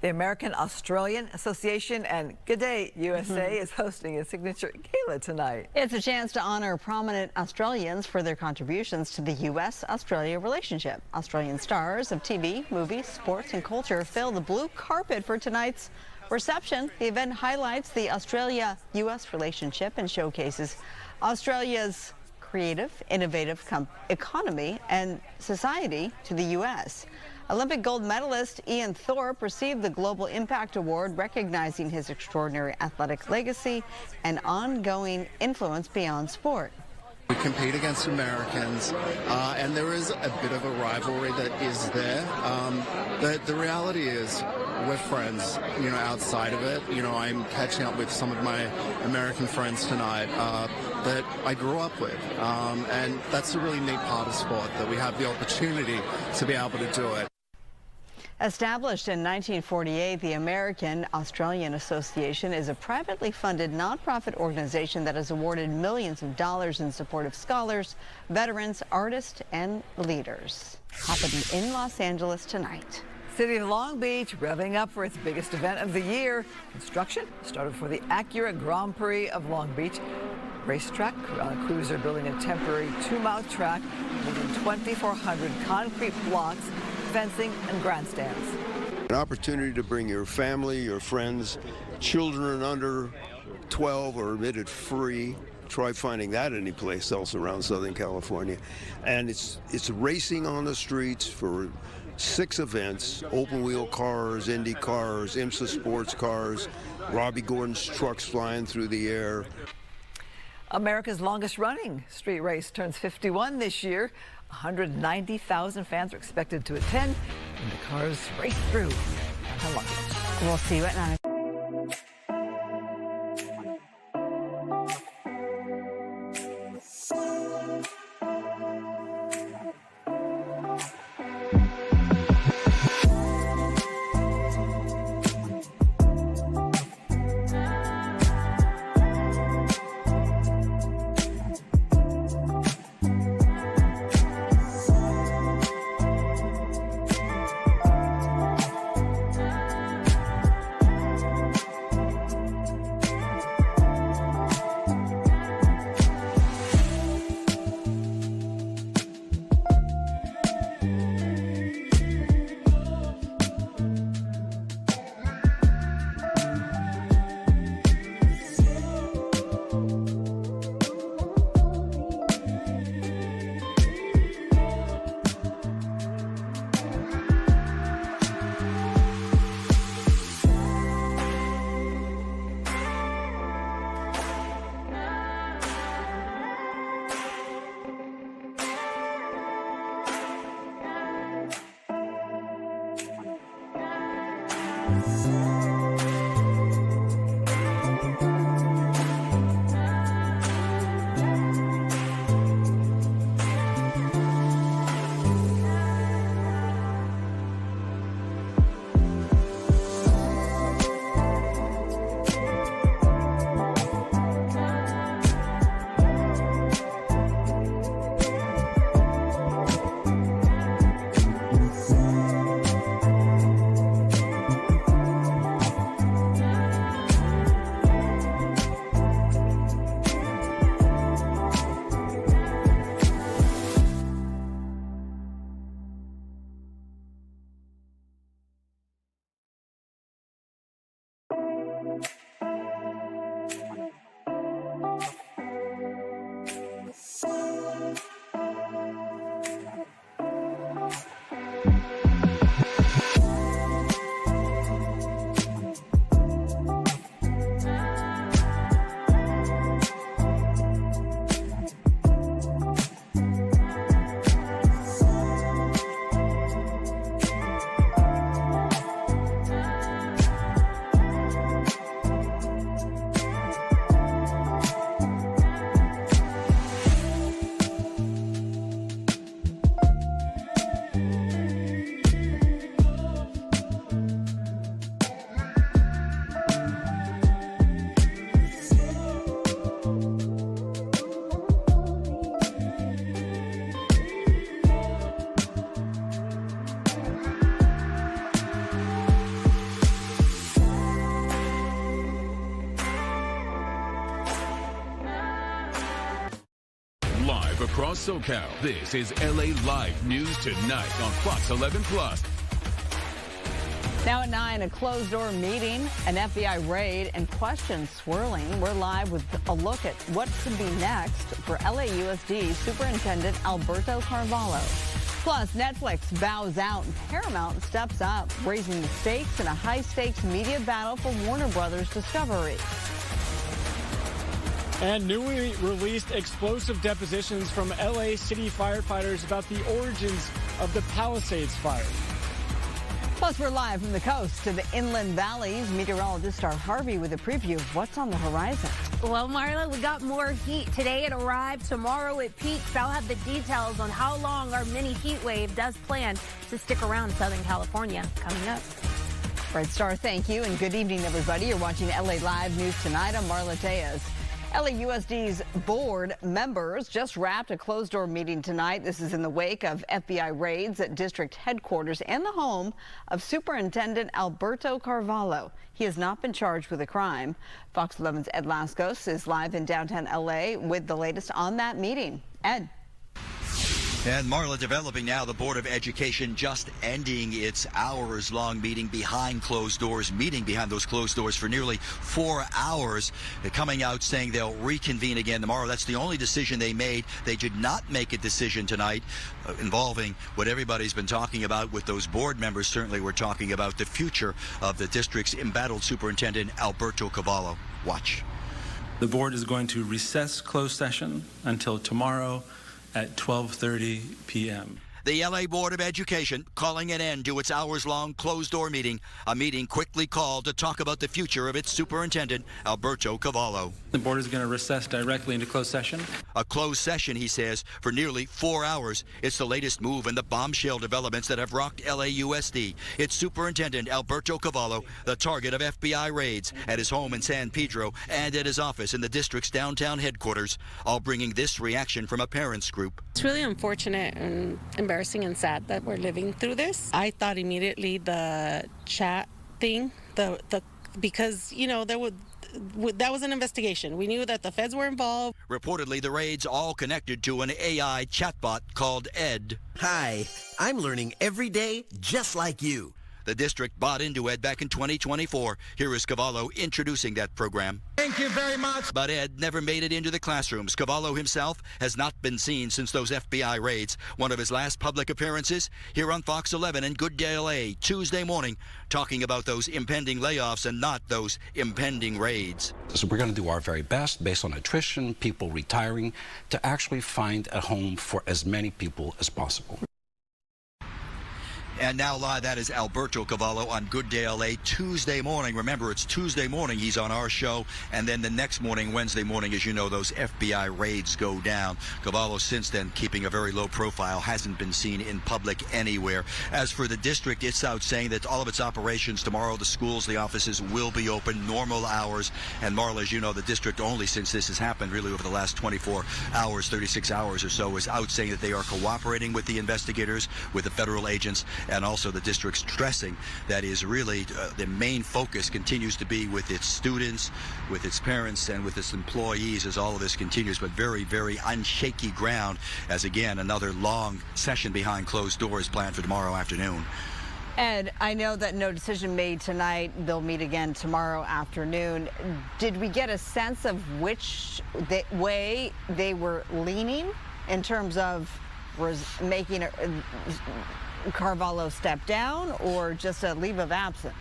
The American Australian Association and Good Day USA is hosting a signature gala tonight. It's a chance to honor prominent Australians for their contributions to the U.S.-Australia relationship. Australian stars of TV, movies, sports, and culture fill the blue carpet for tonight's reception. The event highlights the Australia-U.S. relationship and showcases Australia's creative, innovative economy and society to the U.S. Olympic gold medalist Ian Thorpe received the Global Impact Award, recognizing his extraordinary athletic legacy and ongoing influence beyond sport. We compete against Americans, and there is a bit of a rivalry that is there. The reality is we're friends, outside of it. I'm catching up with some of my American friends tonight that I grew up with. And that's a really neat part of sport, that we have the opportunity to be able to do it. Established in 1948, the American Australian Association is a privately funded nonprofit organization that has awarded millions of dollars in support of scholars, veterans, artists, and leaders. Happening in Los Angeles tonight. City of Long Beach revving up for its biggest event of the year. Construction started for the Acura Grand Prix of Long Beach. Racetrack crews are building a temporary 2-mile track, moving 2,400 concrete blocks, fencing, and grandstands. An opportunity to bring your family, your friends, children under 12 are admitted free. Try finding that anyplace else around Southern California. And it's racing on the streets for 6 events: open wheel cars, Indy cars, IMSA sports cars, Robbie Gordon's trucks flying through the air. America's longest running street race turns 51 this year. 190,000 fans are expected to attend, and the cars race through. downtown Long Beach. We'll see you at 9. Across SoCal, this is LA Live News Tonight on Fox 11 Plus. Now at 9, a closed-door meeting, an FBI raid, and questions swirling. We're live with a look at what could be next for LAUSD Superintendent Alberto Carvalho. Plus, Netflix bows out and Paramount steps up, raising the stakes in a high-stakes media battle for Warner Brothers Discovery. And newly released explosive depositions from LA city firefighters about the origins of the Palisades fire. Plus, we're live from the coast to the inland valleys. Meteorologist Star Harvey with a preview of what's on the horizon. Well, Marla, we got more heat. Today it arrived. Tomorrow it peaks. I'll have the details on how long our mini heat wave does plan to stick around Southern California coming up. Right, Star, thank you. And good evening, everybody. You're watching LA Live News Tonight. I'm Marla Tejas. LAUSD's board members just wrapped a closed-door meeting tonight. This is in the wake of FBI raids at district headquarters and the home of Superintendent Alberto Carvalho. He has not been charged with a crime. Fox 11's Ed Lascos is live in downtown LA with the latest on that meeting. Ed. And Marla, developing now, the Board of Education just ending its hours-long meeting behind closed doors, meeting behind those closed doors for nearly 4 hours, coming out saying they'll reconvene again tomorrow. That's the only decision they made. They did not make a decision tonight involving what everybody's been talking about with those board members. Certainly we're talking about the future of the district's embattled Superintendent Alberto Carvalho. Watch. The board is going to recess closed session until tomorrow at 12:30 p.m. The LA Board of Education calling an end to its hours-long closed-door meeting, a meeting quickly called to talk about the future of its superintendent, Alberto Carvalho. The board is going to recess directly into closed session. A closed session, he says, for nearly 4 hours. It's the latest move in the bombshell developments that have rocked LAUSD. Its superintendent, Alberto Carvalho, the target of FBI raids at his home in San Pedro and at his office in the district's downtown headquarters, all bringing this reaction from a parents group. It's really unfortunate and embarrassing and sad that we're living through this. I thought immediately the chat thing, because, you know, that was an investigation. We knew that the feds were involved. Reportedly, the raids all connected to an AI chatbot called Ed. Hi, I'm learning every day just like you. The district bought into Ed back in 2024. Here is Carvalho introducing that program. Thank you very much. But Ed never made it into the classrooms. Carvalho himself has not been seen since those FBI raids. One of his last public appearances here on Fox 11 in Good Day LA Tuesday morning, talking about those impending layoffs and not those impending raids. So we're going to do our very best based on attrition, people retiring, to actually find a home for as many people as possible. And now live, that is Alberto Carvalho on Good Day LA Tuesday morning. Remember, it's Tuesday morning. He's on our show. And then the next morning, Wednesday morning, as you know, those FBI raids go down. Carvalho, since then, keeping a very low profile, hasn't been seen in public anywhere. As for the district, it's out saying that all of its operations tomorrow, the schools, the offices will be open, normal hours. And Marla, as you know, the district only since this has happened really over the last 24 hours, 36 hours or so, is out saying that they are cooperating with the investigators, with the federal agents, and also the district stressing that is really the main focus continues to be with its students, with its parents, and with its employees as all of this continues, but very, very unshaky ground as, again, another long session behind closed doors planned for tomorrow afternoon. Ed, I know that no decision made tonight. They'll meet again tomorrow afternoon. Did we get a sense of which way they were leaning in terms of making Carvalho step down or just a leave of absence?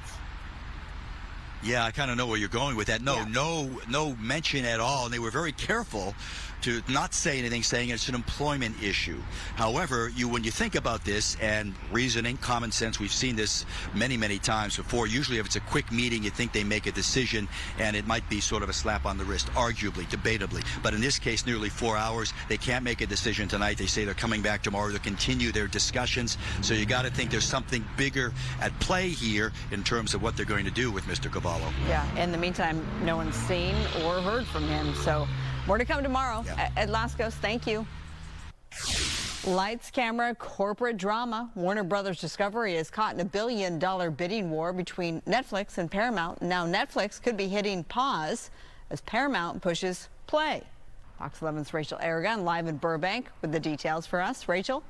Yeah, I kind of know where you're going with that. No mention at all. And they were very careful to not say anything, saying it's an employment issue. However, when you think about this and reasoning, common sense, we've seen this many, many times before. Usually if it's a quick meeting, you think they make a decision and it might be sort of a slap on the wrist, arguably, debatably. But in this case, nearly 4 hours. They can't make a decision tonight. They say they're coming back tomorrow to continue their discussions. So you got to think there's something bigger at play here in terms of what they're going to do with Mr. Carvalho. Yeah, in the meantime, no one's seen or heard from him. So more to come tomorrow. Yeah. Ed Lascos, thank you. Lights, camera, corporate drama. Warner Brothers Discovery is caught in a $1 billion bidding war between Netflix and Paramount. Now Netflix could be hitting pause as Paramount pushes play. Fox 11's Rachel Aragon live in Burbank with the details for us. Rachel?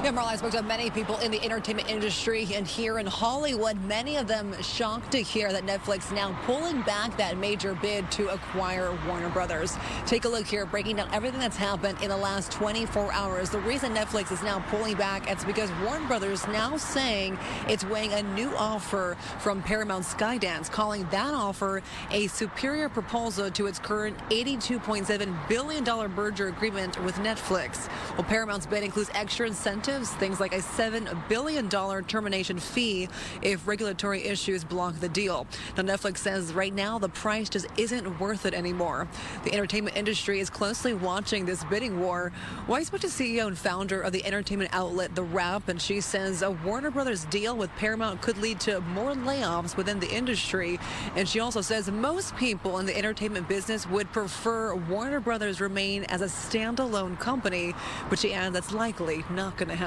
Yeah, Marla, I spoke to many people in the entertainment industry and here in Hollywood, many of them shocked to hear that Netflix now pulling back that major bid to acquire Warner Brothers. Take a look here, breaking down everything that's happened in the last 24 hours. The reason Netflix is now pulling back is because Warner Brothers now saying it's weighing a new offer from Paramount Skydance, calling that offer a superior proposal to its current $82.7 billion merger agreement with Netflix. Well, Paramount's bid includes extra incentives, things like a $7 billion termination fee if regulatory issues block the deal. Now, Netflix says right now the price just isn't worth it anymore. The entertainment industry is closely watching this bidding war. Well, I spoke to CEO and founder of the entertainment outlet The Wrap, and she says a Warner Brothers deal with Paramount could lead to more layoffs within the industry. And she also says most people in the entertainment business would prefer Warner Brothers remain as a standalone company, but she adds that's likely not going to happen.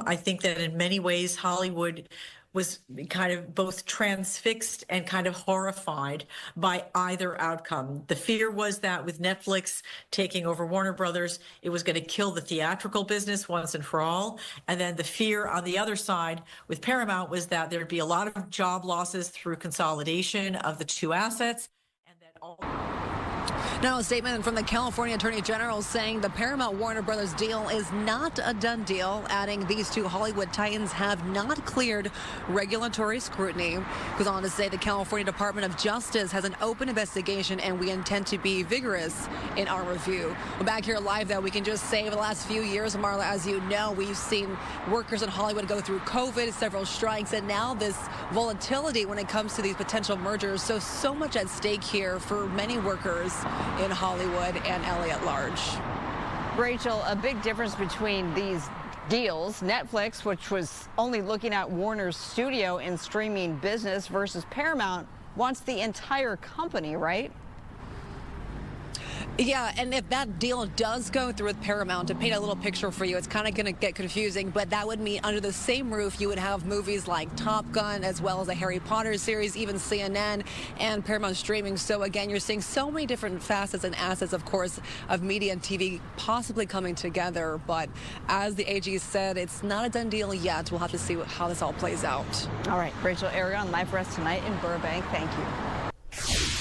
I think that in many ways Hollywood was kind of both transfixed and kind of horrified by either outcome. The fear was that with Netflix taking over Warner Brothers, it was going to kill the theatrical business once and for all. And then the fear on the other side with Paramount was that there'd be a lot of job losses through consolidation of the two assets. And that all Now, a statement from the California Attorney General saying the Paramount-Warner Brothers deal is not a done deal, adding these two Hollywood titans have not cleared regulatory scrutiny. Goes on to say the California Department of Justice has an open investigation and we intend to be vigorous in our review. Well, back here live, though, we can just say over the last few years, Marla, as you know, we've seen workers in Hollywood go through COVID, several strikes, and now this volatility when it comes to these potential mergers. So much at stake here for many workers in Hollywood and LA at large. Rachel, a big difference between these deals, Netflix, which was only looking at Warner's studio and streaming business, versus Paramount wants the entire company, right? Yeah, and if that deal does go through with Paramount, to paint a little picture for you, it's kind of going to get confusing, but that would mean under the same roof you would have movies like Top Gun, as well as a Harry Potter series, even CNN and Paramount streaming. So again, you're seeing so many different facets and assets, of course, of media and TV possibly coming together. But as the AG said, it's not a done deal yet. We'll have to see how this all plays out. All right, Rachel Arion, live for us tonight in Burbank. Thank you.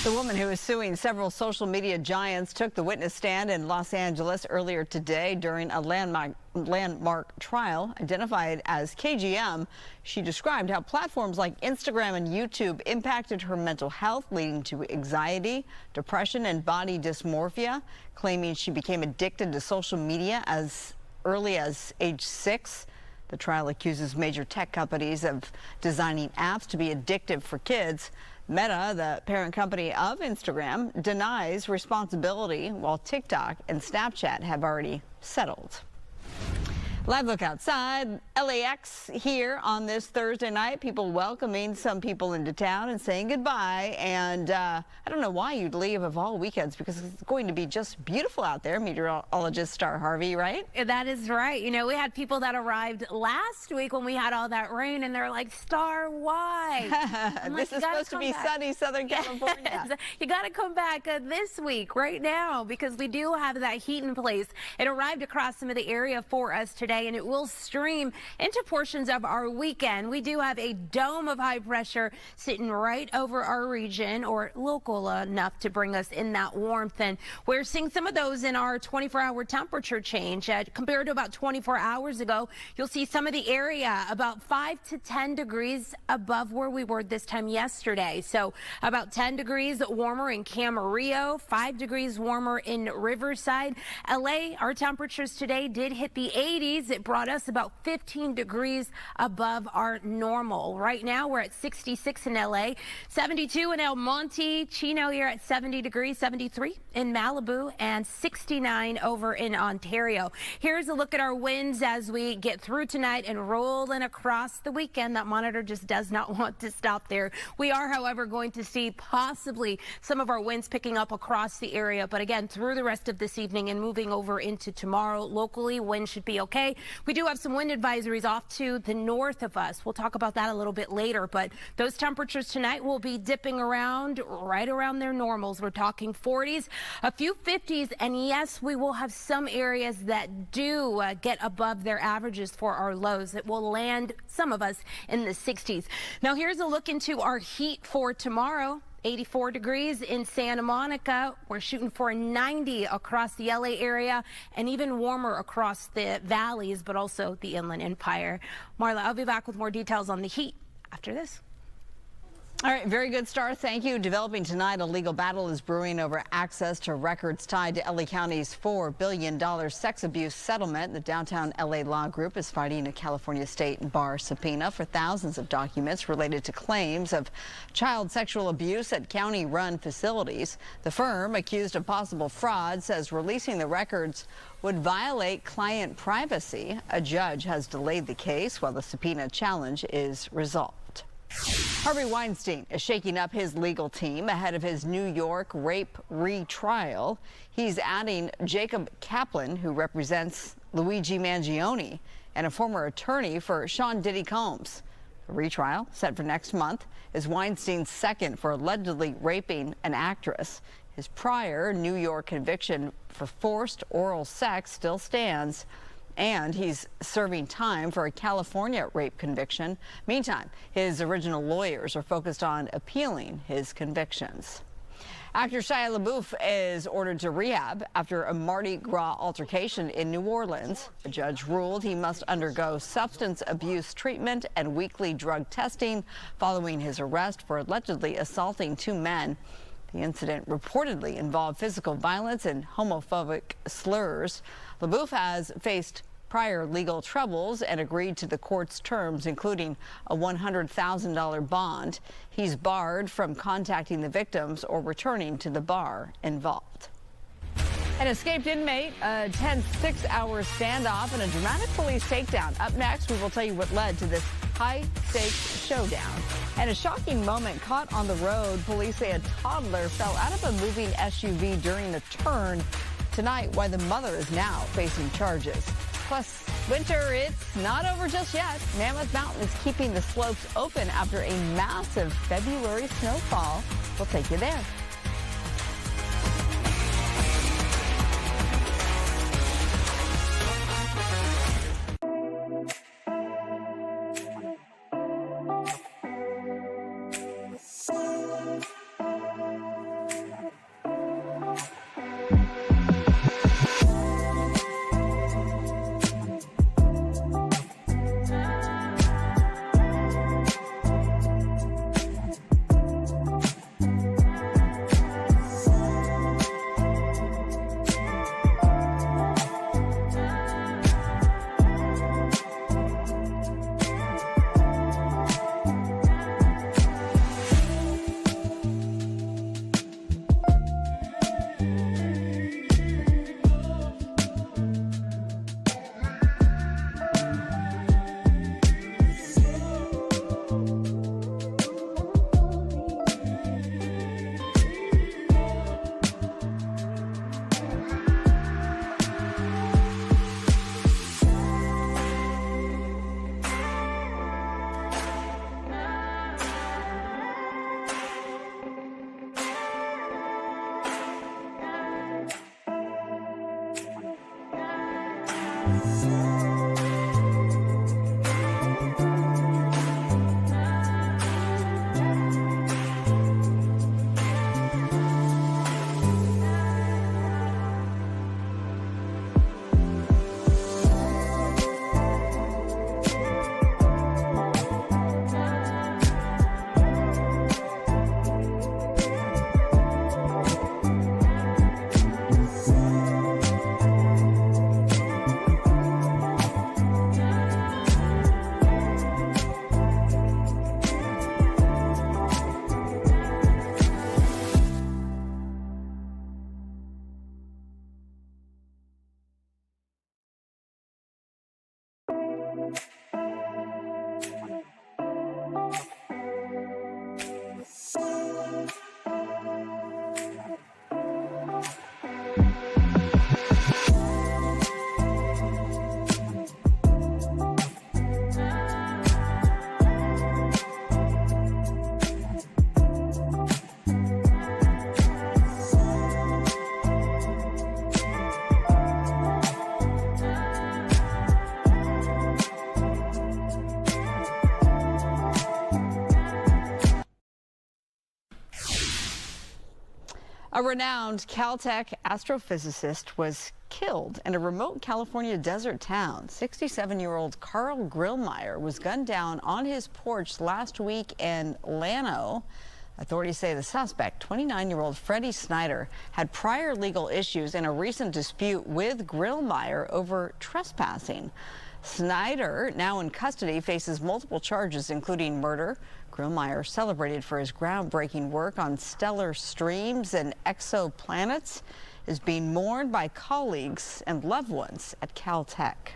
The woman who is suing several social media giants took the witness stand in Los Angeles earlier today during a landmark trial. Identified as KGM, she described how platforms like Instagram and YouTube impacted her mental health, leading to anxiety, depression, and body dysmorphia, claiming she became addicted to social media as early as age 6. The trial accuses major tech companies of designing apps to be addictive for kids. Meta, the parent company of Instagram, denies responsibility, while TikTok and Snapchat have already settled. Live look outside LAX here on this Thursday night. People welcoming some people into town and saying goodbye. And I don't know why you'd leave of all weekends, because it's going to be just beautiful out there. Meteorologist Star Harvey, right? That is right. You know, we had people that arrived last week when we had all that rain, and they're like, Star, why? This is supposed to be sunny Southern California. You got to come back this week, right now, because we do have that heat in place. It arrived across some of the area for us today, and it will stream into portions of our weekend. We do have a dome of high pressure sitting right over our region, or local enough to bring us in that warmth. And we're seeing some of those in our 24-hour temperature change. Compared to about 24 hours ago, you'll see some of the area about 5 to 10 degrees above where we were this time yesterday. So about 10 degrees warmer in Camarillo, 5 degrees warmer in Riverside. LA, our temperatures today did hit the 80s. It brought us about 15 degrees above our normal. Right now, we're at 66 in LA, 72 in El Monte, Chino here at 70 degrees, 73 in Malibu, and 69 over in Ontario. Here's a look at our winds as we get through tonight and rolling across the weekend. That monitor just does not want to stop there. We are, however, going to see possibly some of our winds picking up across the area. But again, through the rest of this evening and moving over into tomorrow, locally, wind should be okay. We do have some wind advisories off to the north of us. We'll talk about that a little bit later, but those temperatures tonight will be dipping around right around their normals. We're talking 40s, a few 50s, and yes, we will have some areas that do get above their averages for our lows. It will land some of us in the 60s. Now here's a look into our heat for tomorrow. 84 degrees in Santa Monica. We're shooting for 90 across the LA area, and even warmer across the valleys, but also the Inland Empire. Marla, I'll be back with more details on the heat after this. All right, very good, Star. Thank you. Developing tonight, a legal battle is brewing over access to records tied to LA County's $4 billion sex abuse settlement. The downtown LA law group is fighting a California state bar subpoena for thousands of documents related to claims of child sexual abuse at county-run facilities. The firm, accused of possible fraud, says releasing the records would violate client privacy. A judge has delayed the case while the subpoena challenge is resolved. Harvey Weinstein is shaking up his legal team ahead of his New York rape retrial. He's adding Jacob Kaplan, who represents Luigi Mangione, and a former attorney for Sean Diddy Combs. The retrial, set for next month, is Weinstein's second for allegedly raping an actress. His prior New York conviction for forced oral sex still stands, and he's serving time for a California rape conviction. Meantime, his original lawyers are focused on appealing his convictions. Actor Shia LaBeouf is ordered to rehab after a Mardi Gras altercation in New Orleans. A judge ruled he must undergo substance abuse treatment and weekly drug testing following his arrest for allegedly assaulting 2 men. The incident reportedly involved physical violence and homophobic slurs. LaBeouf has faced prior legal troubles and agreed to the court's terms, including a $100,000 bond. He's barred from contacting the victims or returning to the bar involved. An escaped inmate, a tense 6-hour standoff, and a dramatic police takedown. Up next, we will tell you what led to this high-stakes showdown. And a shocking moment caught on the road. Police say a toddler fell out of a moving SUV during a turn. Tonight, why the mother is now facing charges. Plus, winter, it's not over just yet. Mammoth Mountain is keeping the slopes open after a massive February snowfall. We'll take you there. A renowned Caltech astrophysicist was killed in a remote California desert town. 67-year-old Carl Grillmeyer was gunned down on his porch last week in Llano. Authorities say the suspect, 29-year-old Freddie Snyder, had prior legal issues in a recent dispute with Grillmeyer over trespassing. Snyder, now in custody, faces multiple charges, including murder. Grillmeyer, celebrated for his groundbreaking work on stellar streams and exoplanets, is being mourned by colleagues and loved ones at Caltech.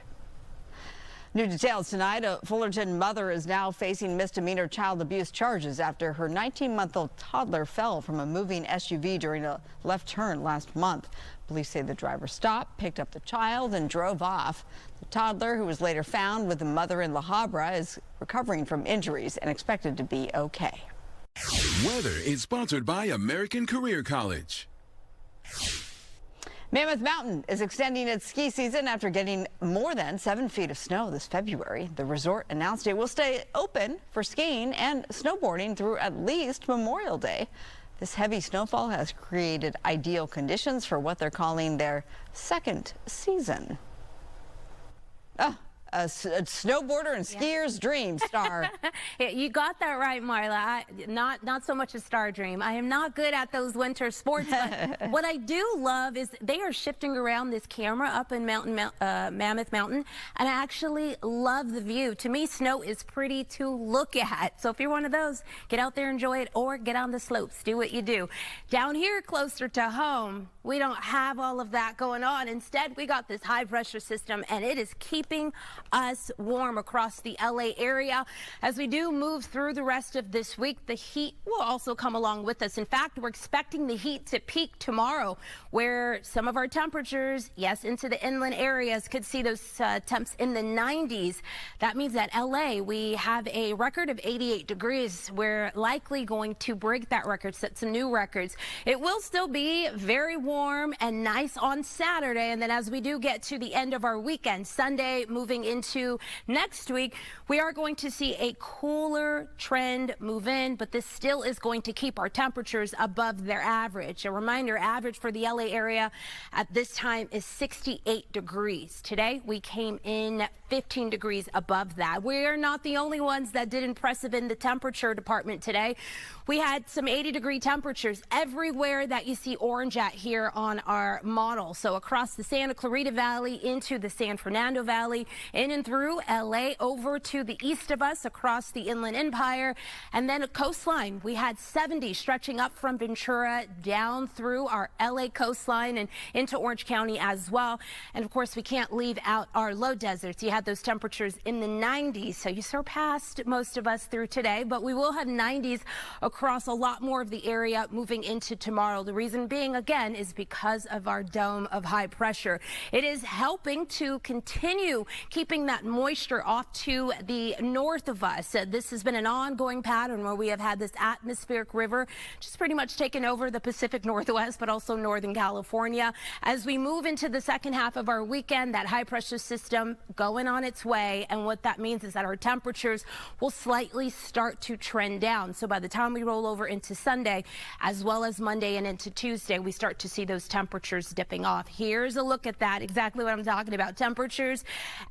New details tonight. A Fullerton mother is now facing misdemeanor child abuse charges after her 19-month-old toddler fell from a moving SUV during a left turn last month. Police say the driver stopped, picked up the child, and drove off. The toddler, who was later found with the mother in La Habra, is recovering from injuries and expected to be okay. Weather is sponsored by American Career College. Mammoth Mountain is extending its ski season after getting more than 7 feet of snow this February. The resort announced it will stay open for skiing and snowboarding through at least Memorial Day. This heavy snowfall has created ideal conditions for what they're calling their second season. A snowboarder and skier's dream, Star. You got that right, Marla. Not so much a Star dream. I am not good at those winter sports, but what I do love is they are shifting around this camera up in Mammoth Mountain, and I actually love the view. To me, snow is pretty to look at. So if you're one of those, get out there, enjoy it, or get on the slopes. Do what you do. Down here, closer to home, we don't have all of that going on. Instead, we got this high pressure system, and it is keeping us warm across the LA area. As we do move through the rest of this week, the heat will also come along with us. In fact, we're expecting the heat to peak tomorrow, where some of our temperatures, yes, into the inland areas, could see those temps in the 90s. That means that LA, we have a record of 88 degrees. We're likely going to break that record, set some new records. It will still be very warm and nice on Saturday, and then as we do get to the end of our weekend, Sunday moving into next week, we are going to see a cooler trend move in, but this still is going to keep our temperatures above their average. A reminder, average for the LA area at this time is 68 degrees. Today, we came in 15 degrees above that. We are not the only ones that did impressive in the temperature department today. We had some 80-degree temperatures everywhere that you see orange at here on our model. So across the Santa Clarita Valley into the San Fernando Valley, in and through LA, over to the east of us, across the Inland Empire, and then a coastline. We had 70 stretching up from Ventura down through our LA coastline and into Orange County as well. And of course, we can't leave out our low deserts. You had those temperatures in the 90s, so you surpassed most of us through today, but we will have 90s across a lot more of the area moving into tomorrow. The reason being, again, is because of our dome of high pressure. It is helping to continue keeping that moisture off to the north of us. This has been an ongoing pattern where we have had this atmospheric river just pretty much taken over the Pacific Northwest, but also Northern California. As we move into the second half of our weekend, that high pressure system going on its way, and what that means is that our temperatures will slightly start to trend down. So by the time we roll over into Sunday, as well as Monday and into Tuesday, we start to see those temperatures dipping off. Here's a look at that, exactly what I'm talking about. Temperatures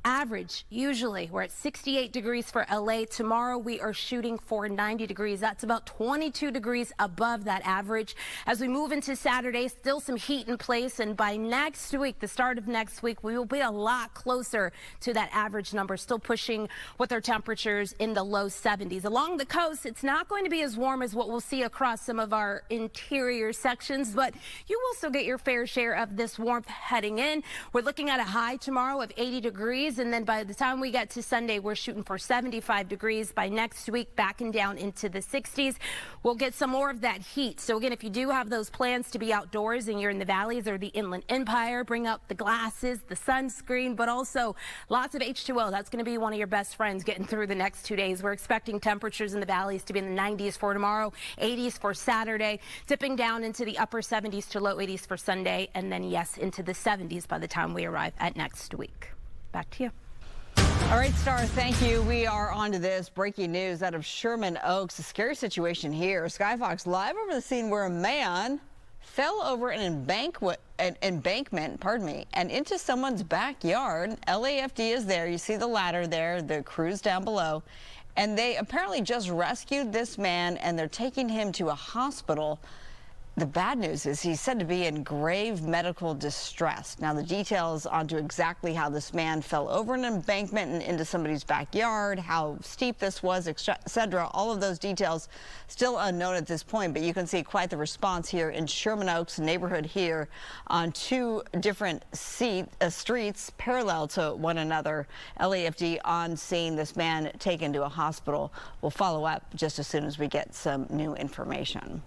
average, usually we're at 68 degrees for LA. Tomorrow we are shooting for 90 degrees. That's about 22 degrees above that average. As we move into Saturday, still some heat in place, and by next week, the start of next week, we will be a lot closer to that average number, still pushing with our temperatures in the low 70s. Along the coast, it's not going to be as warm as what we'll see across some of our interior sections, but you will still get your fair share of this warmth heading in. We're looking at a high tomorrow of 80 degrees, and then by the time we get to Sunday, we're shooting for 75 degrees. By next week, backing down into the 60s. We'll get some more of that heat. So again, if you do have those plans to be outdoors and you're in the valleys or the Inland Empire, bring up the glasses, the sunscreen, but also lots of H2O. That's going to be one of your best friends getting through the next 2 days. We're expecting temperatures in the valleys to be in the 90s for tomorrow, 80s for Saturday, dipping down into the upper 70s to low 80s for Sunday, and then, yes, into the 70s by the time we arrive at next week. Back to you. All right, Star, thank you. We are on to this breaking news out of Sherman Oaks. A scary situation here. Skyfox live over the scene where a man fell over an embankment, and into someone's backyard. LAFD is there. You see the ladder there, the crew's down below. And they apparently just rescued this man, and they're taking him to a hospital. The bad news is he's said to be in grave medical distress. Now, the details onto exactly how this man fell over an embankment and into somebody's backyard, how steep this was, etc., all of those details still unknown at this point, but you can see quite the response here in Sherman Oaks neighborhood here on two different streets parallel to one another. LAFD on scene, this man taken to a hospital. We'll follow up just as soon as we get some new information.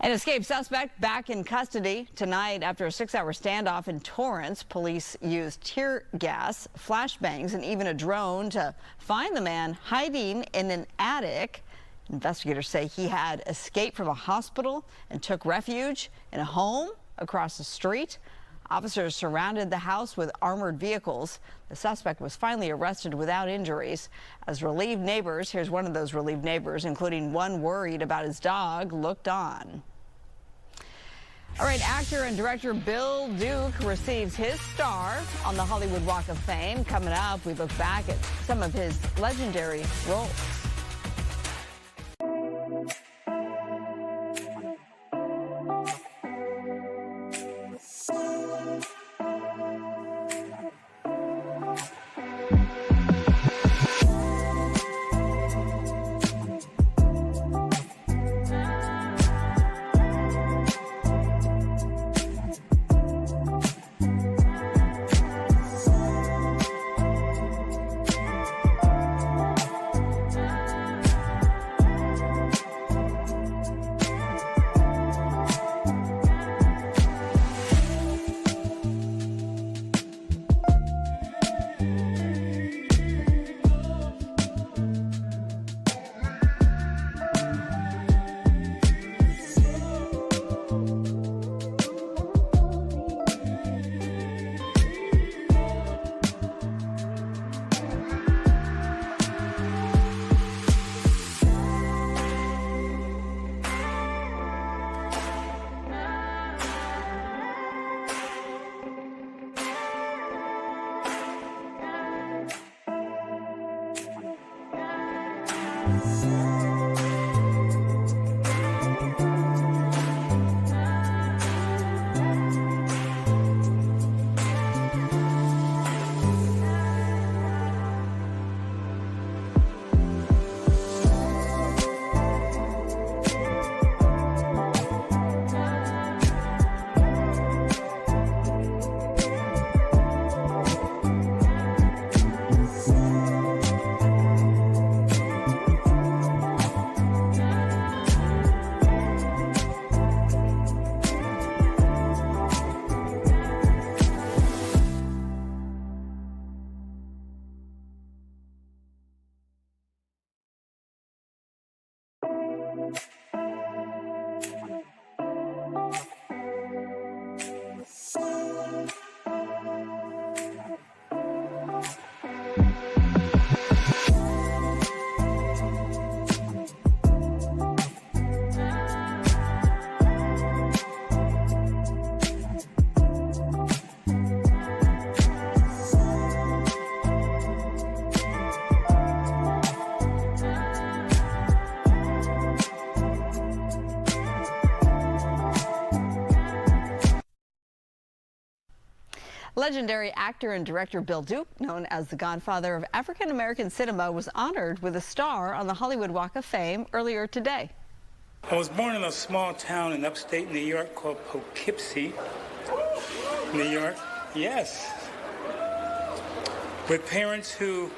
An escaped suspect back in custody tonight after a 6-hour standoff in Torrance. Police used tear gas, flashbangs, and even a drone to find the man hiding in an attic. Investigators say he had escaped from a hospital and took refuge in a home across the street. Officers surrounded the house with armored vehicles. The suspect was finally arrested without injuries. As relieved neighbors, here's one of those relieved neighbors, including one worried about his dog, looked on. All right, actor and director Bill Duke receives his star on the Hollywood Walk of Fame. Coming up, we look back at some of his legendary roles. Legendary actor and director Bill Duke, known as the godfather of African-American cinema, was honored with a star on the Hollywood Walk of Fame earlier today. I was born in a small town in upstate New York called Poughkeepsie, New York. Yes. With parents who,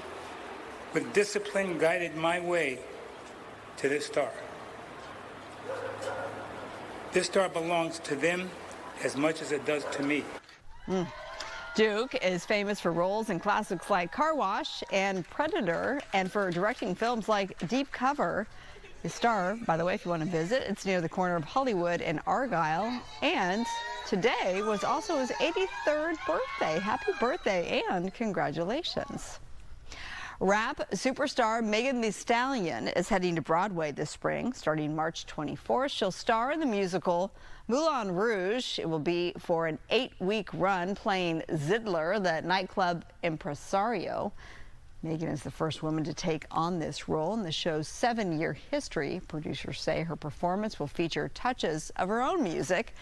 with discipline, guided my way to this star. This star belongs to them as much as it does to me. Duke is famous for roles in classics like Car Wash and Predator, and for directing films like Deep Cover. His star, by the way, if you want to visit, it's near the corner of Hollywood and Argyle. And today was also his 83rd birthday. Happy birthday and congratulations. Rap superstar Megan Thee Stallion is heading to Broadway this spring. Starting March 24th, she'll star in the musical Moulin Rouge. It will be for an 8-week run, playing Zidler, the nightclub impresario. Megan is the first woman to take on this role in the show's 7-year history. Producers say her performance will feature touches of her own music.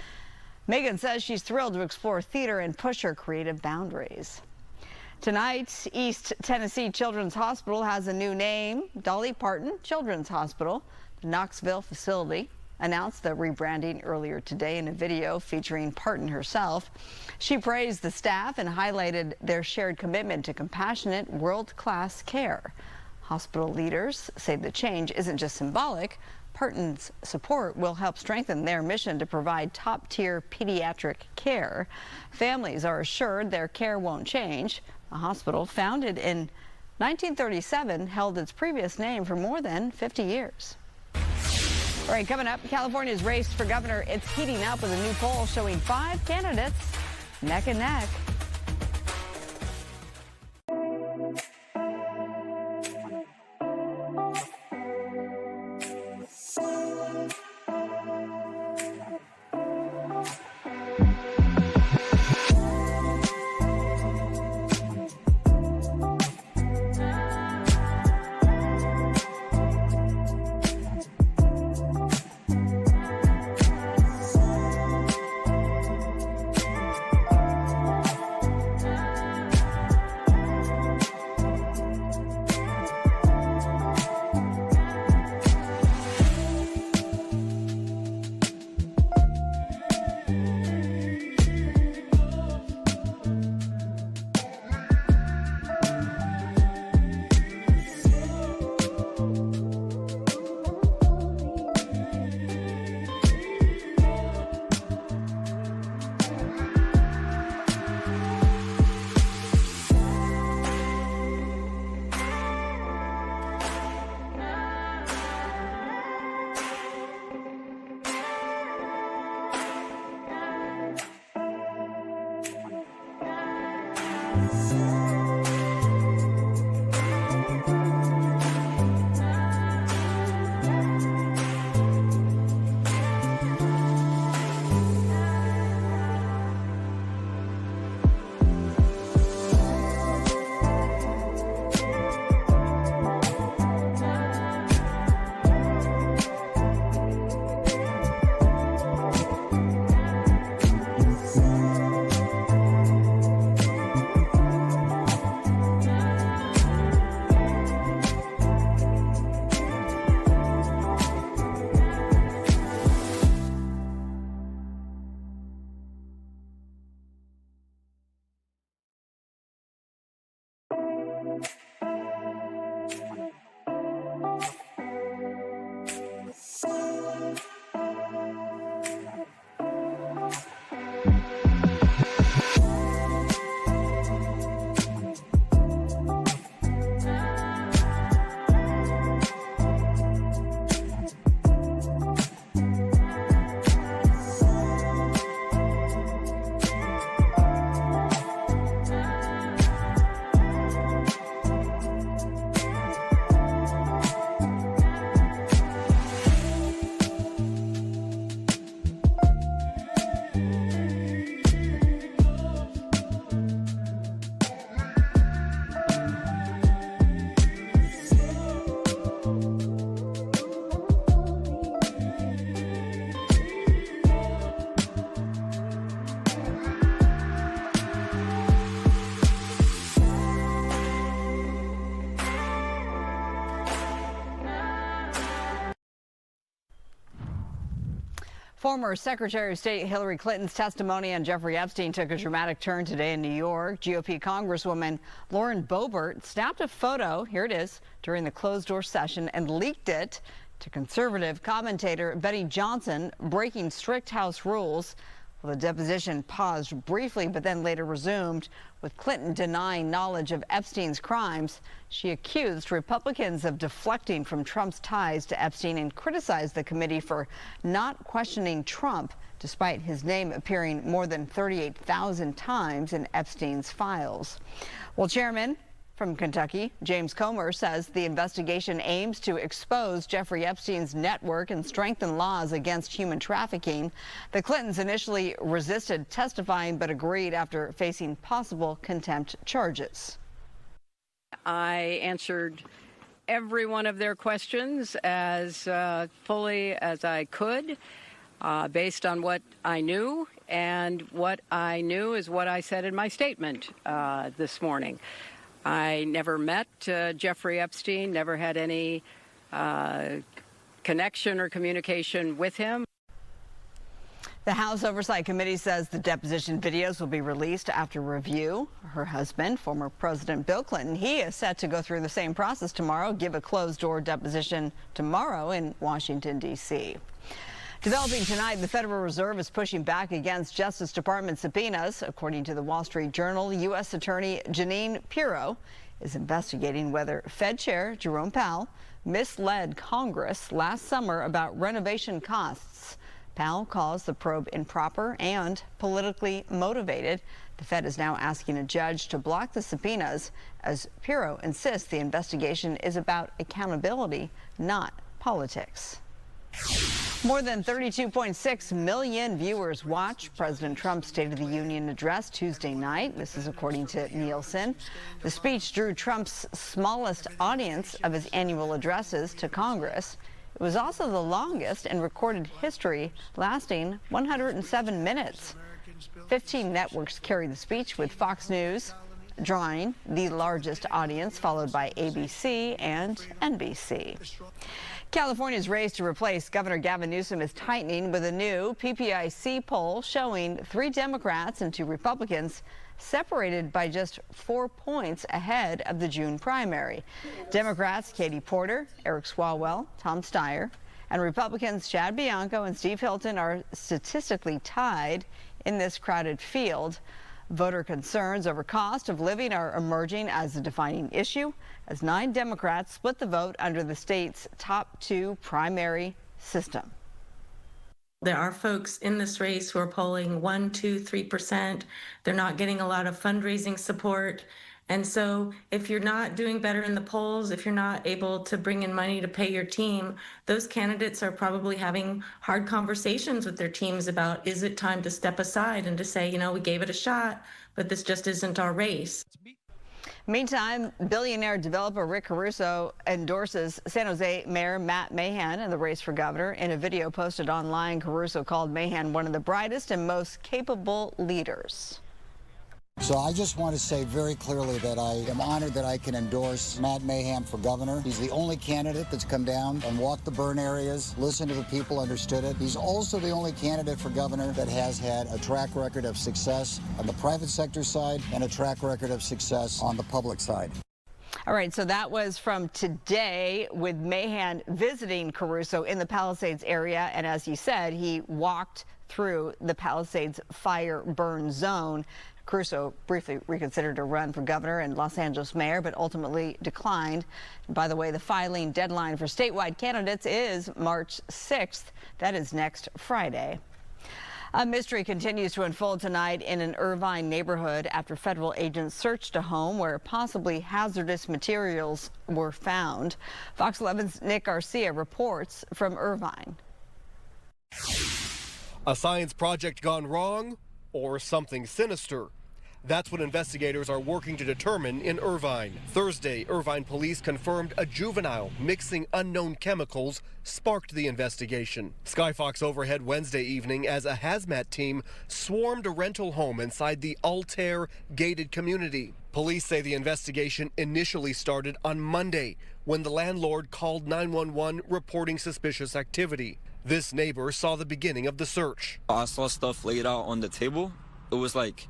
Megan says she's thrilled to explore theater and push her creative boundaries. Tonight, East Tennessee Children's Hospital has a new name, Dolly Parton Children's Hospital. The Knoxville facility announced the rebranding earlier today in a video featuring Parton herself. She praised the staff and highlighted their shared commitment to compassionate, world-class care. Hospital leaders say the change isn't just symbolic. Parton's support will help strengthen their mission to provide top-tier pediatric care. Families are assured their care won't change. The hospital, founded in 1937, held its previous name for more than 50 years. All right, coming up, California's race for governor, it's heating up with a new poll showing 5 candidates neck and neck. Former Secretary of State Hillary Clinton's testimony on Jeffrey Epstein took a dramatic turn today in New York. GOP Congresswoman Lauren Boebert snapped a photo, here it is, during the closed-door session and leaked it to conservative commentator Betty Johnson, breaking strict House rules. Well, the deposition paused briefly but then later resumed, with Clinton denying knowledge of Epstein's crimes. She accused Republicans of deflecting from Trump's ties to Epstein and criticized the committee for not questioning Trump, despite his name appearing more than 38,000 times in Epstein's files. Well, Chairman from Kentucky, James Comer, says the investigation aims to expose Jeffrey Epstein's network and strengthen laws against human trafficking. The Clintons initially resisted testifying but agreed after facing possible contempt charges. I answered every one of their questions as fully as I could, based on what I knew, and what I knew is what I said in my statement this morning. I never met Jeffrey Epstein, never had any connection or communication with him. The House Oversight Committee says the deposition videos will be released after review. Her husband, former President Bill Clinton, he is set to go through the same process tomorrow, give a closed-door deposition tomorrow in Washington, D.C. Developing tonight, the Federal Reserve is pushing back against Justice Department subpoenas. According to the Wall Street Journal, U.S. Attorney Jeanine Pirro is investigating whether Fed Chair Jerome Powell misled Congress last summer about renovation costs. Powell calls the probe improper and politically motivated. The Fed is now asking a judge to block the subpoenas as Pirro insists the investigation is about accountability, not politics. More than 32.6 million viewers watched President Trump's State of the Union address Tuesday night. This is according to Nielsen. The speech drew Trump's smallest audience of his annual addresses to Congress. It was also the longest in recorded history, lasting 107 minutes. 15 networks carried the speech, with Fox News drawing the largest audience, followed by ABC and NBC. California's race to replace Governor Gavin Newsom is tightening, with a new PPIC poll showing 3 Democrats and 2 Republicans separated by just 4 points ahead of the June primary. Democrats Katie Porter, Eric Swalwell, Tom Steyer, and Republicans Chad Bianco and Steve Hilton are statistically tied in this crowded field. Voter concerns over cost of living are emerging as a defining issue, as 9 Democrats split the vote under the state's top 2 primary system. There are folks in this race who are polling 1%, 2%, 3%. They're not getting a lot of fundraising support. And so if you're not doing better in the polls, if you're not able to bring in money to pay your team, those candidates are probably having hard conversations with their teams about, is it time to step aside and to say, you know, we gave it a shot, but this just isn't our race. Meantime, billionaire developer Rick Caruso endorses San Jose Mayor Matt Mahan in the race for governor. In a video posted online, Caruso called Mahan one of the brightest and most capable leaders. So I just want to say very clearly that I am honored that I can endorse Matt Mahan for governor. He's the only candidate that's come down and walked the burn areas, listened to the people, understood it. He's also the only candidate for governor that has had a track record of success on the private sector side and a track record of success on the public side. All right, so that was from today, with Mahan visiting Caruso in the Palisades area. And as he said, he walked through the Palisades fire burn zone. Caruso briefly reconsidered a run for governor and Los Angeles mayor, but ultimately declined. By the way, the filing deadline for statewide candidates is March 6th. That is next Friday. A mystery continues to unfold tonight in an Irvine neighborhood after federal agents searched a home where possibly hazardous materials were found. Fox 11's Nick Garcia reports from Irvine. A science project gone wrong, or something sinister? That's what investigators are working to determine in Irvine. Thursday, Irvine police confirmed a juvenile mixing unknown chemicals sparked the investigation. Skyfox overhead Wednesday evening as a hazmat team swarmed a rental home inside the Altair gated community. Police say the investigation initially started on Monday when the landlord called 911 reporting suspicious activity. This neighbor saw the beginning of the search. I saw stuff laid out on the table. It was like,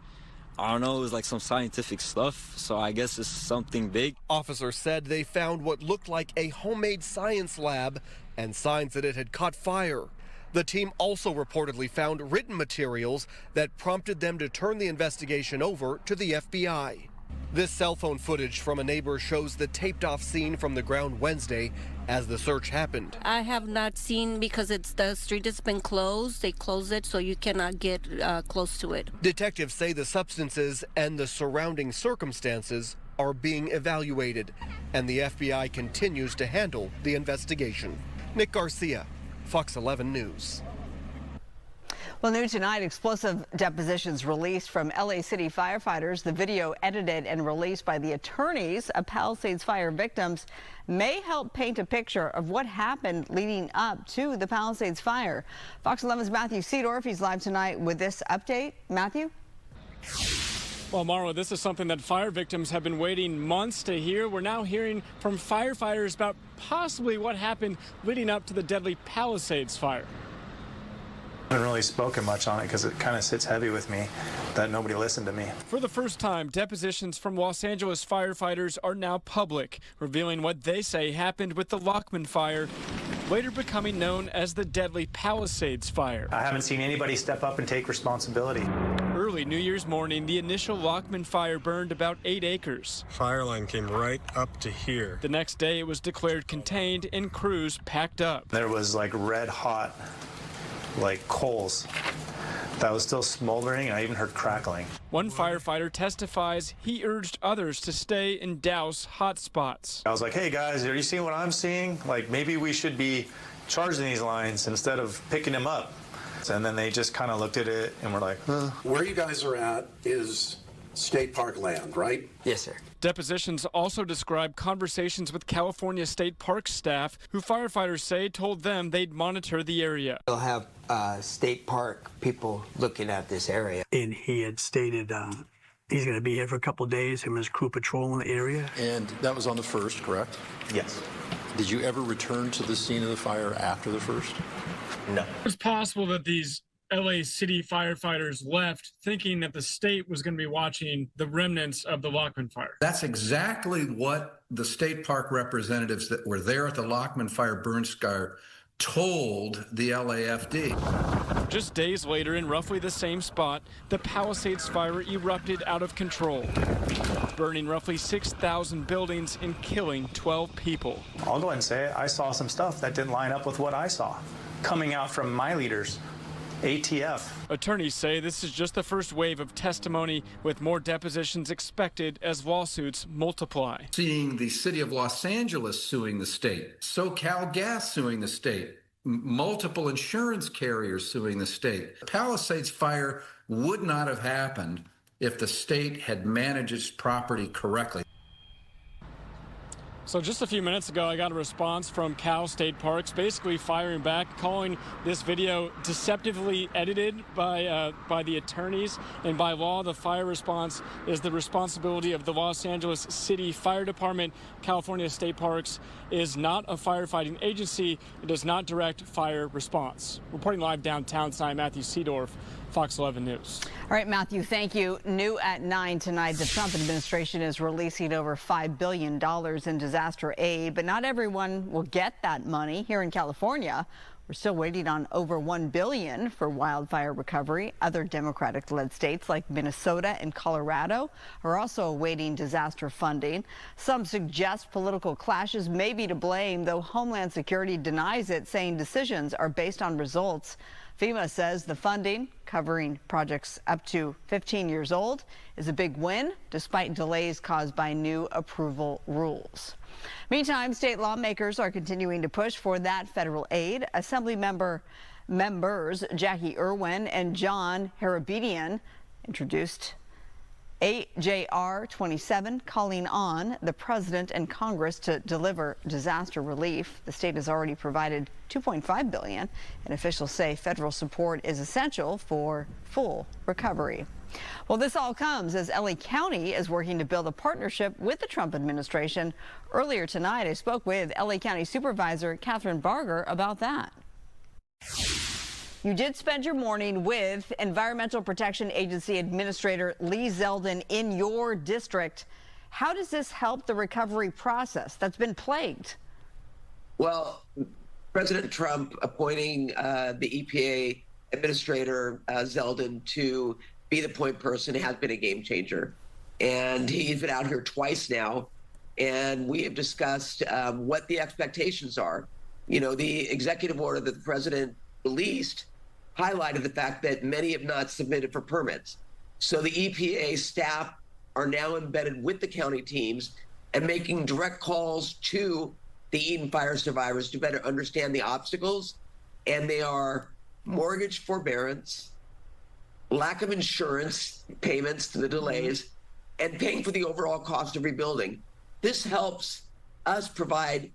I don't know, it was like some scientific stuff, so I guess it's something big. Officers said they found what looked like a homemade science lab and signs that it had caught fire. The team also reportedly found written materials that prompted them to turn the investigation over to the FBI. This cell phone footage from a neighbor shows the taped-off scene from the ground Wednesday as the search happened. I have not seen, because the street has been closed. They closed it so you cannot get close to it. Detectives say the substances and the surrounding circumstances are being evaluated, and the FBI continues to handle the investigation. Nick Garcia, Fox 11 News. Well, new tonight, explosive depositions released from LA City firefighters. The video edited and released by the attorneys of Palisades fire victims may help paint a picture of what happened leading up to the Palisades fire. Fox 11's Matthew Seedorf, he's live tonight with this update. Matthew? Well, Marwa, this is something that fire victims have been waiting months to hear. We're now hearing from firefighters about possibly what happened leading up to the deadly Palisades fire. I haven't really spoken much on it because it kind of sits heavy with me that nobody listened to me. For the first time, depositions from Los Angeles firefighters are now public, revealing what they say happened with the Lockman fire, later becoming known as the deadly Palisades fire. I haven't seen anybody step up and take responsibility. Early New Year's morning, the initial Lockman fire burned about 8 acres. Fire line came right up to here. The next day, it was declared contained and crews packed up. There was like red hot like coals that was still smoldering, and I even heard crackling. One firefighter testifies he urged others to stay and douse hot spots. I was like, hey guys, are you seeing what I'm seeing? Like, maybe we should be charging these lines instead of picking them up. And then they just kind of looked at it and were like, huh. Where you guys are at is state park land, right? Yes, sir. Depositions also describe conversations with California State Park staff who firefighters say told them they'd monitor the area. They'll have state park people looking at this area. And he had stated he's going to be here for a couple of days, him and his crew patrolling the area. And that was on the 1st, correct? Yes. Did you ever return to the scene of the fire after the 1st? No. It's possible that these LA City firefighters left thinking that the state was going to be watching the remnants of the Lockman fire. That's exactly what the state park representatives that were there at the Lockman fire burn scar told the LAFD. Just days later, in roughly the same spot, the Palisades fire erupted out of control, burning roughly 6,000 buildings and killing 12 people. I'll go ahead and say it. I saw some stuff that didn't line up with what I saw coming out from my leaders. ATF. Attorneys say this is just the first wave of testimony, with more depositions expected as lawsuits multiply. Seeing the city of Los Angeles suing the state, SoCal Gas suing the state, multiple insurance carriers suing the state. The Palisades fire would not have happened if the state had managed its property correctly. So just a few minutes ago, I got a response from Cal State Parks, basically firing back, calling this video deceptively edited by the attorneys. And by law, the fire response is the responsibility of the Los Angeles City Fire Department. California State Parks is not a firefighting agency. It does not direct fire response. Reporting live downtown tonight, Matthew Seedorf, Fox 11 News. All right, Matthew, thank you. New at 9 tonight, the Trump administration is releasing over $5 billion in disaster aid, but not everyone will get that money. Here in California, we're still waiting on over $1 billion for wildfire recovery. Other Democratic-led states like Minnesota and Colorado are also awaiting disaster funding. Some suggest political clashes may be to blame, though Homeland Security denies it, saying decisions are based on results. FEMA says the funding, covering projects up to 15 years old, is a big win, despite delays caused by new approval rules. Meantime, state lawmakers are continuing to push for that federal aid. Assembly members Jackie Irwin and John Harabedian introduced AJR 27, calling on the president and Congress to deliver disaster relief. The state has already provided $2.5 billion, and officials say federal support is essential for full recovery. Well, this all comes as LA County is working to build a partnership with the Trump administration. Earlier tonight, I spoke with LA County Supervisor Catherine Barger about that. You did spend your morning with Environmental Protection Agency Administrator Lee Zeldin in your district. How does this help the recovery process that's been plagued? Well, President Trump appointing the EPA Administrator Zeldin to be the point person has been a game changer. And he's been out here twice now, and we have discussed what the expectations are. You know, the executive order that the president released highlighted the fact that many have not submitted for permits. So the EPA staff are now embedded with the county teams and making direct calls to the Eden fire survivors to better understand the obstacles. And they are mortgage forbearance, lack of insurance payments to the delays, and paying for the overall cost of rebuilding. This helps us provide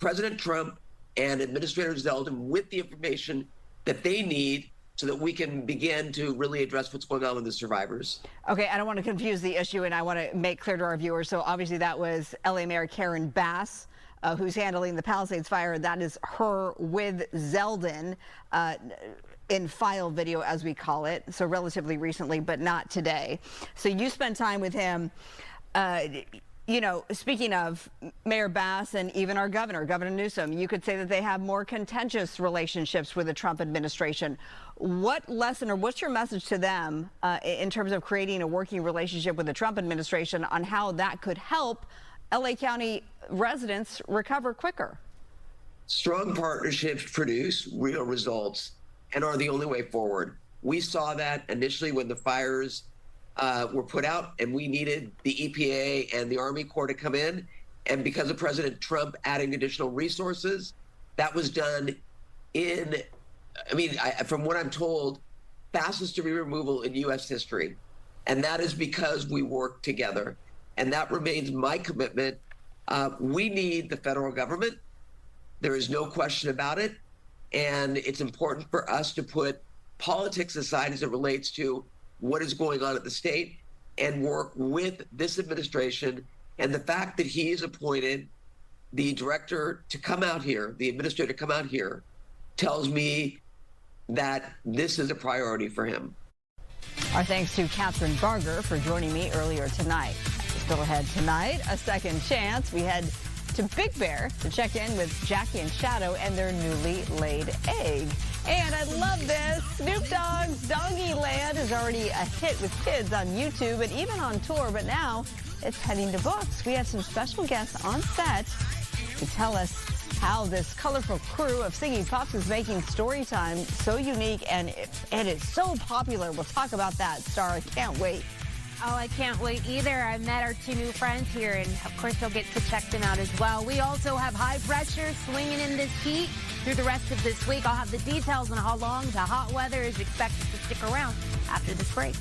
President Trump and Administrator Zeldin with the information that they need so that we can begin to really address what's going on with the survivors. Okay, I don't want to confuse the issue, and I want to make clear to our viewers. So obviously that was LA Mayor Karen Bass, who's handling the Palisades fire. That is her with Zeldin in file video, as we call it. So relatively recently, but not today. So you spent time with him. You know, speaking of Mayor Bass and even our governor, Governor Newsom, you could say that they have more contentious relationships with the Trump administration. What lesson or what's your message to them in terms of creating a working relationship with the Trump administration on how that could help LA County residents recover quicker? Strong partnerships produce real results. and are the only way forward. We saw that initially when the fires were put out, and we needed the EPA and the Army Corps to come in. And because of President Trump adding additional resources, that was done in, from what I'm told, fastest debris removal in U.S. history. And that is because we work together. And that remains my commitment. We need the federal government. There is no question about it. And it's important for us to put politics aside as it relates to what is going on at the state and work with this administration. And the fact that he has appointed the director to come out here, the administrator to come out here, tells me that this is a priority for him. Our thanks to Catherine Barger for joining me earlier tonight. Still ahead tonight, a second chance. We head to Big Bear to check in with Jackie and Shadow and their newly laid egg. And I love this. Snoop Dogg's Doggy Land is already a hit with kids on YouTube and even on tour, but now it's heading to books. We have some special guests on set to tell us how this colorful crew of singing pups is making story time so unique, and it is so popular. We'll talk about that. Star, I can't wait. Oh, I can't wait either. I met our two new friends here, and of course you'll get to check them out as well. We also have high pressure swinging in this heat through the rest of this week. I'll have the details on how long the hot weather is expected to stick around after this break.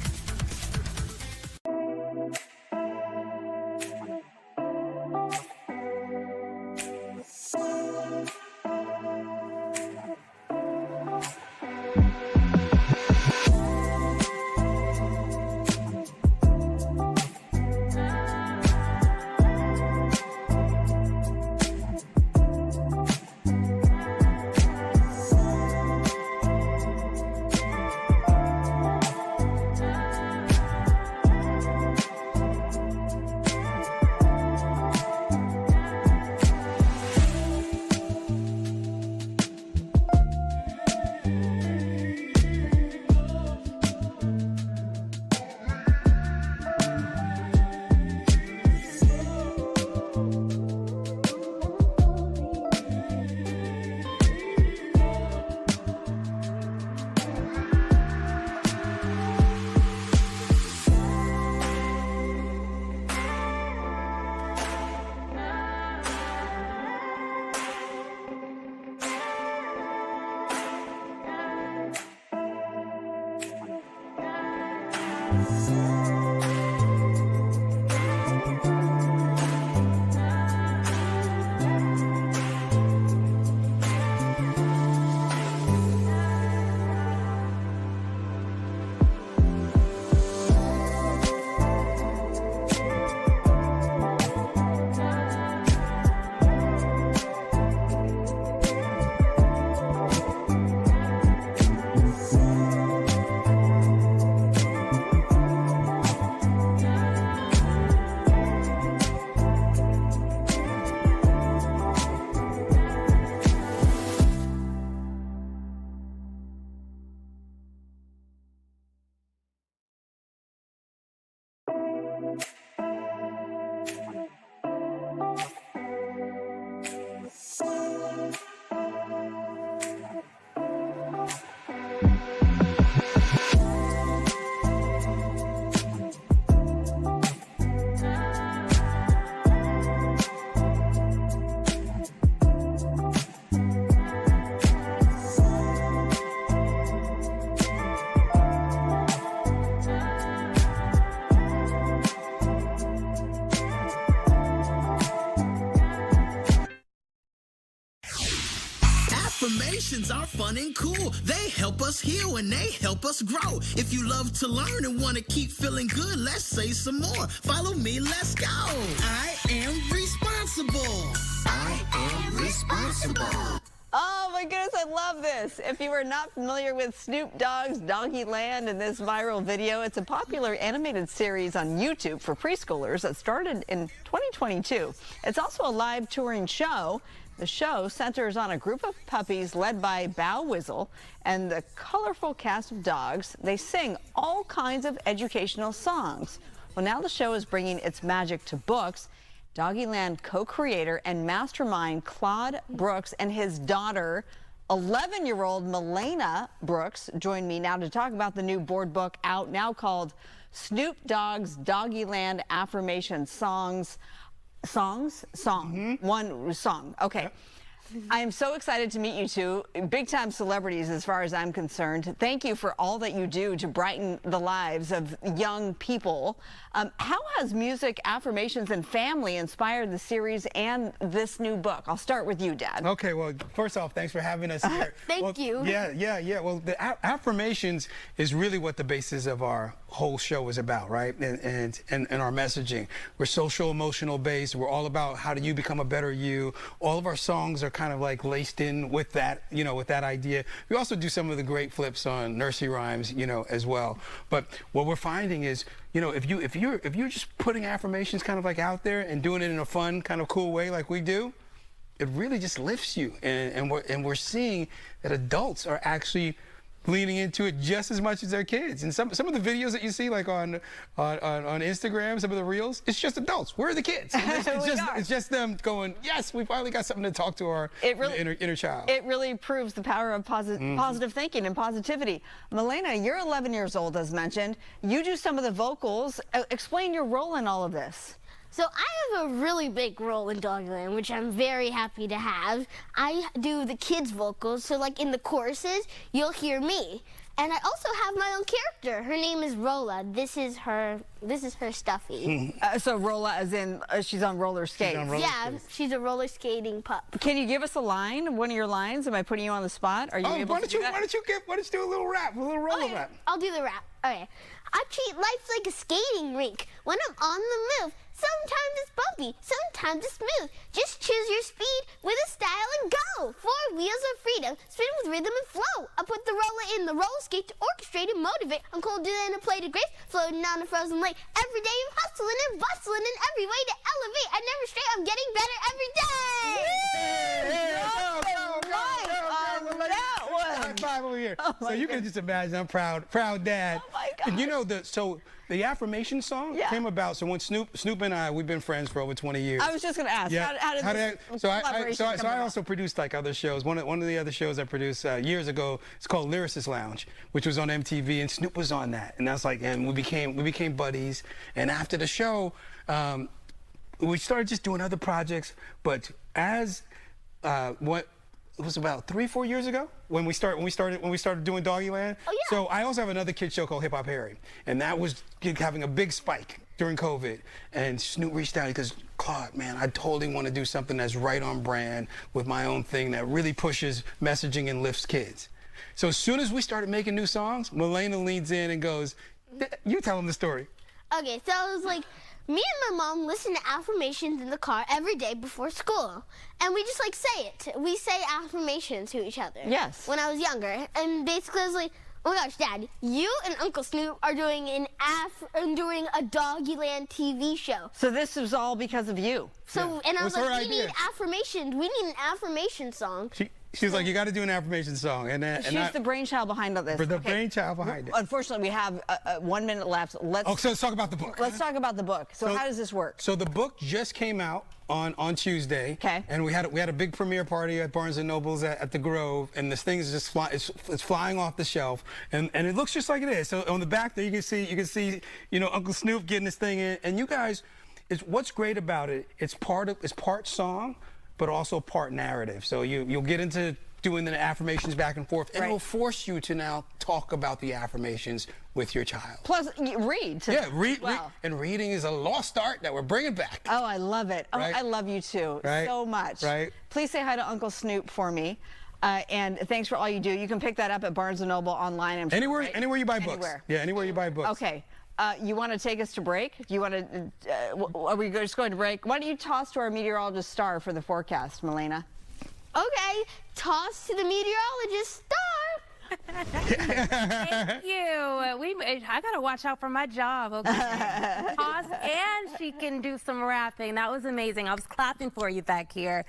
Affirmations are fun and cool. They help us heal and they help us grow. If you love to learn and want to keep feeling good, let's say some more. Follow me, let's go. I am responsible. I am responsible. Oh my goodness, I love this. If you are not familiar with Snoop Dogg's Doggy Land and this viral video, it's a popular animated series on YouTube for preschoolers that started in 2022. It's also a live touring show. The show centers on a group of puppies led by Bow Wizzle and the colorful cast of dogs. They sing all kinds of educational songs. Well, now the show is bringing its magic to books. Doggy Land co-creator and mastermind Claude Brooks and his daughter 11-year-old Milena Brooks joined me now to talk about the new board book out now called Snoop Dogg's Doggyland Affirmation Songs. One song. Okay. I am so excited to meet you two, big-time celebrities as far as I'm concerned. Thank you for all that you do to brighten the lives of young people. How has music, affirmations, and family inspired the series and this new book? I'll start with you, Dad. Okay, well, first off, thanks for having us here. Thank you. Yeah. Well, the affirmations is really what the basis of our whole show is about, right? And our messaging. We're social, emotional based. We're all about how do you become a better you. All of our songs are kind of like laced in with that, with that idea. We also do some of the great flips on nursery rhymes, as well. But what we're finding is, if you're just putting affirmations kind of like out there and doing it in a fun, kind of cool way like we do, it really just lifts you. And we're seeing that adults are actually leaning into it just as much as their kids. And some of the videos that you see like on Instagram, some of the reels, it's just adults. Where are the kids? It's just them going, yes, we finally got something to talk to our inner child. It really proves the power of positive thinking and positivity. Milena, you're 11 years old, as mentioned. You do some of the vocals. Explain your role in all of this. So I have a really big role in Doggyland, which I'm very happy to have. I do the kids' vocals, so like in the choruses, you'll hear me. And I also have my own character. Her name is Rolla. This is her stuffy. So Rolla, as in she's on roller skates. She's a roller skating pup. Can you give us a line? One of your lines? Am I putting you on the spot? Are you able to do that? Why don't you do a little rap, a little Rolla rap? I'll do the rap. Okay. I treat life like a skating rink. When I'm on the move, sometimes it's bumpy, sometimes it's smooth. Just choose your speed with a style and go. 4 wheels of freedom, spin with rhythm and flow. I put the roller in the roller skate to orchestrate and motivate. I'm cold in a plate of grace, floating on a frozen lake. Every day I'm hustling and bustling in every way to elevate. I never stray, I'm getting better every day. High five over here. So you can just imagine, I'm proud dad. Oh my God. And the affirmation song came about. So when Snoop and I, we've been friends for over 20 years. I was just going to ask, how did this collaboration come I about? also produced like other shows. One of the other shows I produced years ago, it's called Lyricist Lounge, which was on MTV, and Snoop was on that. And that's like, and we became buddies. And after the show, we started just doing other projects. But as it was about 3-4 years ago when we started doing Doggyland. Oh, yeah. So I also have another kid show called Hip Hop Harry, and that was having a big spike during COVID. And Snoop reached out because, Claude, man, I totally want to do something that's right on brand with my own thing that really pushes messaging and lifts kids. So as soon as we started making new songs, Milena leans in and goes, "You tell them the story." Okay, so I was like, me and my mom listen to affirmations in the car every day before school. And we just like say it. We say affirmations to each other. Yes. When I was younger. And basically I was like, oh my gosh, Dad, you and Uncle Snoop are doing doing a Doggyland TV show. So this was all because of you. So, and I was like, we need affirmations. We need an affirmation song. She was like, you got to do an affirmation song. She's the brainchild behind all this. For the brainchild behind it. Unfortunately, we have 1 minute left. So let's talk about the book. Let's talk about the book. So how does this work? So the book just came out on Tuesday. Okay. And we had a big premiere party at Barnes & Noble's at the Grove, and this thing is just it's flying off the shelf, and it looks just like it is. So on the back there, you can see Uncle Snoop getting this thing in, and you guys, what's great about it? It's part song, but also part narrative. So you'll get into doing the affirmations back and forth, and it will force you to now talk about the affirmations with your child. Plus, read. Read. And reading is a lost art that we're bringing back. Oh, I love it. Right? Oh, I love you too so much. Right. Please say hi to Uncle Snoop for me. And thanks for all you do. You can pick that up at Barnes & Noble online. I'm sure, anywhere you buy books. Anywhere. Yeah, anywhere you buy books. Okay. You want to take us to break? Do you want to? Are we just going to break? Why don't you toss to our meteorologist Star for the forecast, Milena? Okay, toss to the meteorologist Star. Thank you. I got to watch out for my job, okay? Toss, and she can do some rapping. That was amazing. I was clapping for you back here.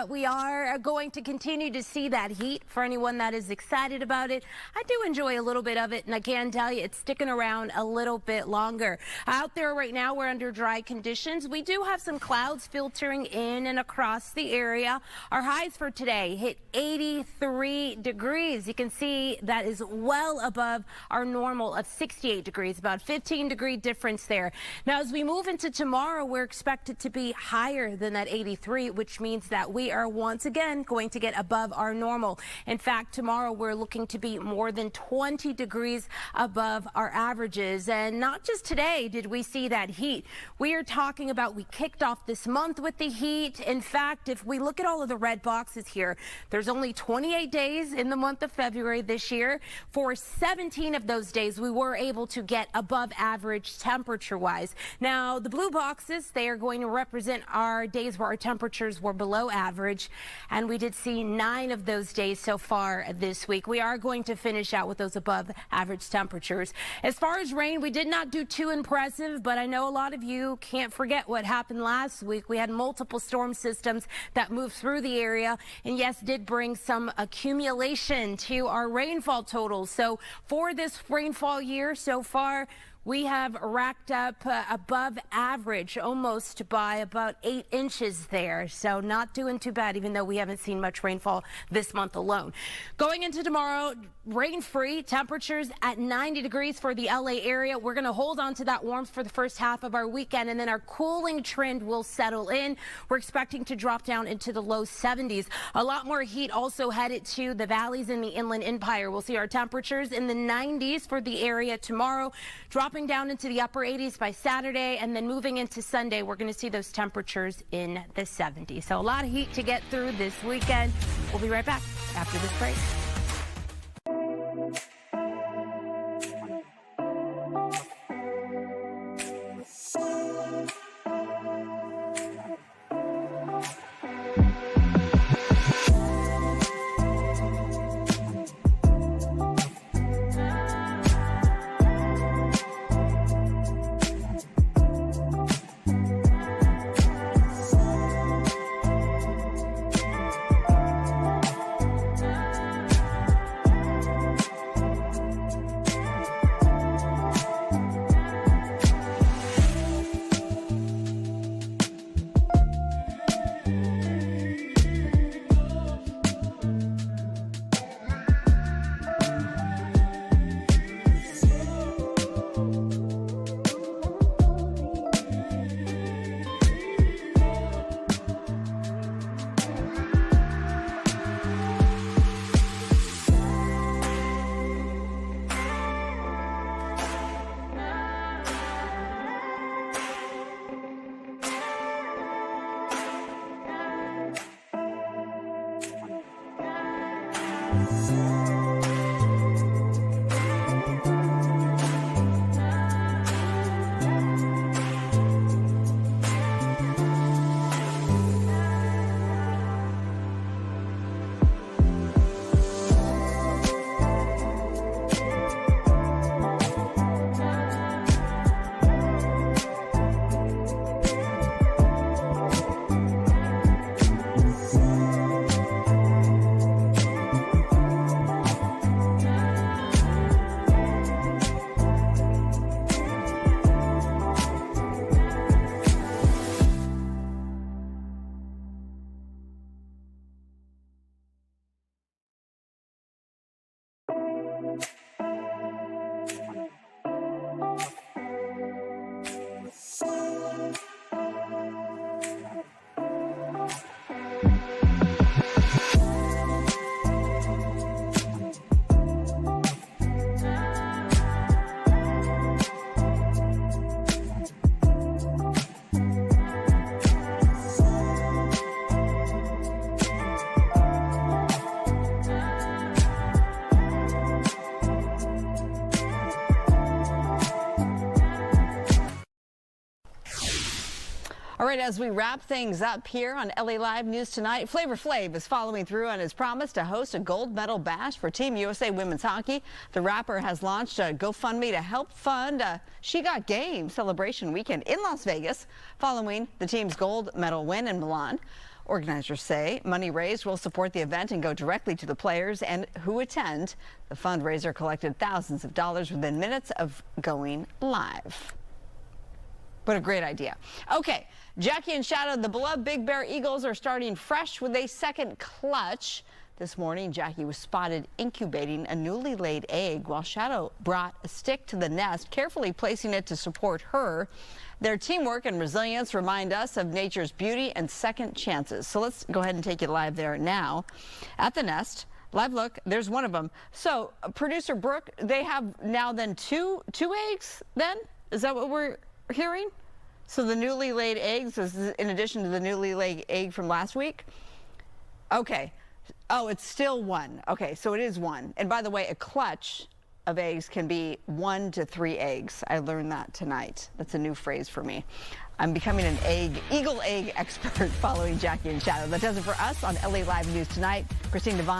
We are going to continue to see that heat for anyone that is excited about it. I do enjoy a little bit of it, and I can tell you it's sticking around a little bit longer. Out there right now, we're under dry conditions. We do have some clouds filtering in and across the area. Our highs for today hit 83 degrees. You can see that is well above our normal of 68 degrees, about 15-degree difference there. Now, as we move into tomorrow, we're expected to be higher than that 83, which means that we are once again going to get above our normal. In fact, tomorrow we're looking to be more than 20 degrees above our averages. And not just today did we see that heat. We are talking about we kicked off this month with the heat. In fact, if we look at all of the red boxes here, there's only 28 days in the month of February this year. For 17 of those days, we were able to get above average temperature-wise. Now, the blue boxes, they are going to represent our days where our temperatures were below average, and we did see 9 of those days so far this week. We are going to finish out with those above average temperatures. As far as rain, we did not do too impressive, but I know a lot of you can't forget what happened last week. We had multiple storm systems that moved through the area, and yes, did bring some accumulation to our rainfall totals. So for this rainfall year so far, we have racked up above average almost by about 8 inches there. So not doing too bad, even though we haven't seen much rainfall this month alone. Going into tomorrow, rain-free, temperatures at 90 degrees for the LA area. We're going to hold on to that warmth for the first half of our weekend, and then our cooling trend will settle in. We're expecting to drop down into the low 70s. A lot more heat also headed to the valleys in the Inland Empire. We'll see our temperatures in the 90s for the area tomorrow, dropping down into the upper 80s by Saturday, and then moving into Sunday, we're going to see those temperatures in the 70s. So a lot of heat to get through this weekend. We'll be right back after this break. All right, as we wrap things up here on LA Live News Tonight, Flavor Flav is following through on his promise to host a gold medal bash for Team USA Women's Hockey. The rapper has launched a GoFundMe to help fund a She Got Game celebration weekend in Las Vegas following the team's gold medal win in Milan. Organizers say money raised will support the event and go directly to the players and who attend. The fundraiser collected thousands of dollars within minutes of going live. What a great idea. Okay, Jackie and Shadow, the beloved Big Bear Eagles, are starting fresh with a second clutch. This morning, Jackie was spotted incubating a newly laid egg while Shadow brought a stick to the nest, carefully placing it to support her. Their teamwork and resilience remind us of nature's beauty and second chances. So let's go ahead and take you live there now at the nest. Live look, there's one of them. So, producer Brooke, they have now then two eggs then? Is that what we're hearing? So the newly laid eggs is in addition to the newly laid egg from last week? Okay. Oh, it's still one. Okay, so it is one. And by the way, a clutch of eggs can be 1 to 3 eggs. I learned that tonight. That's a new phrase for me. I'm becoming an eagle egg expert following Jackie and Shadow. That does it for us on LA Live News Tonight. Christine Devine.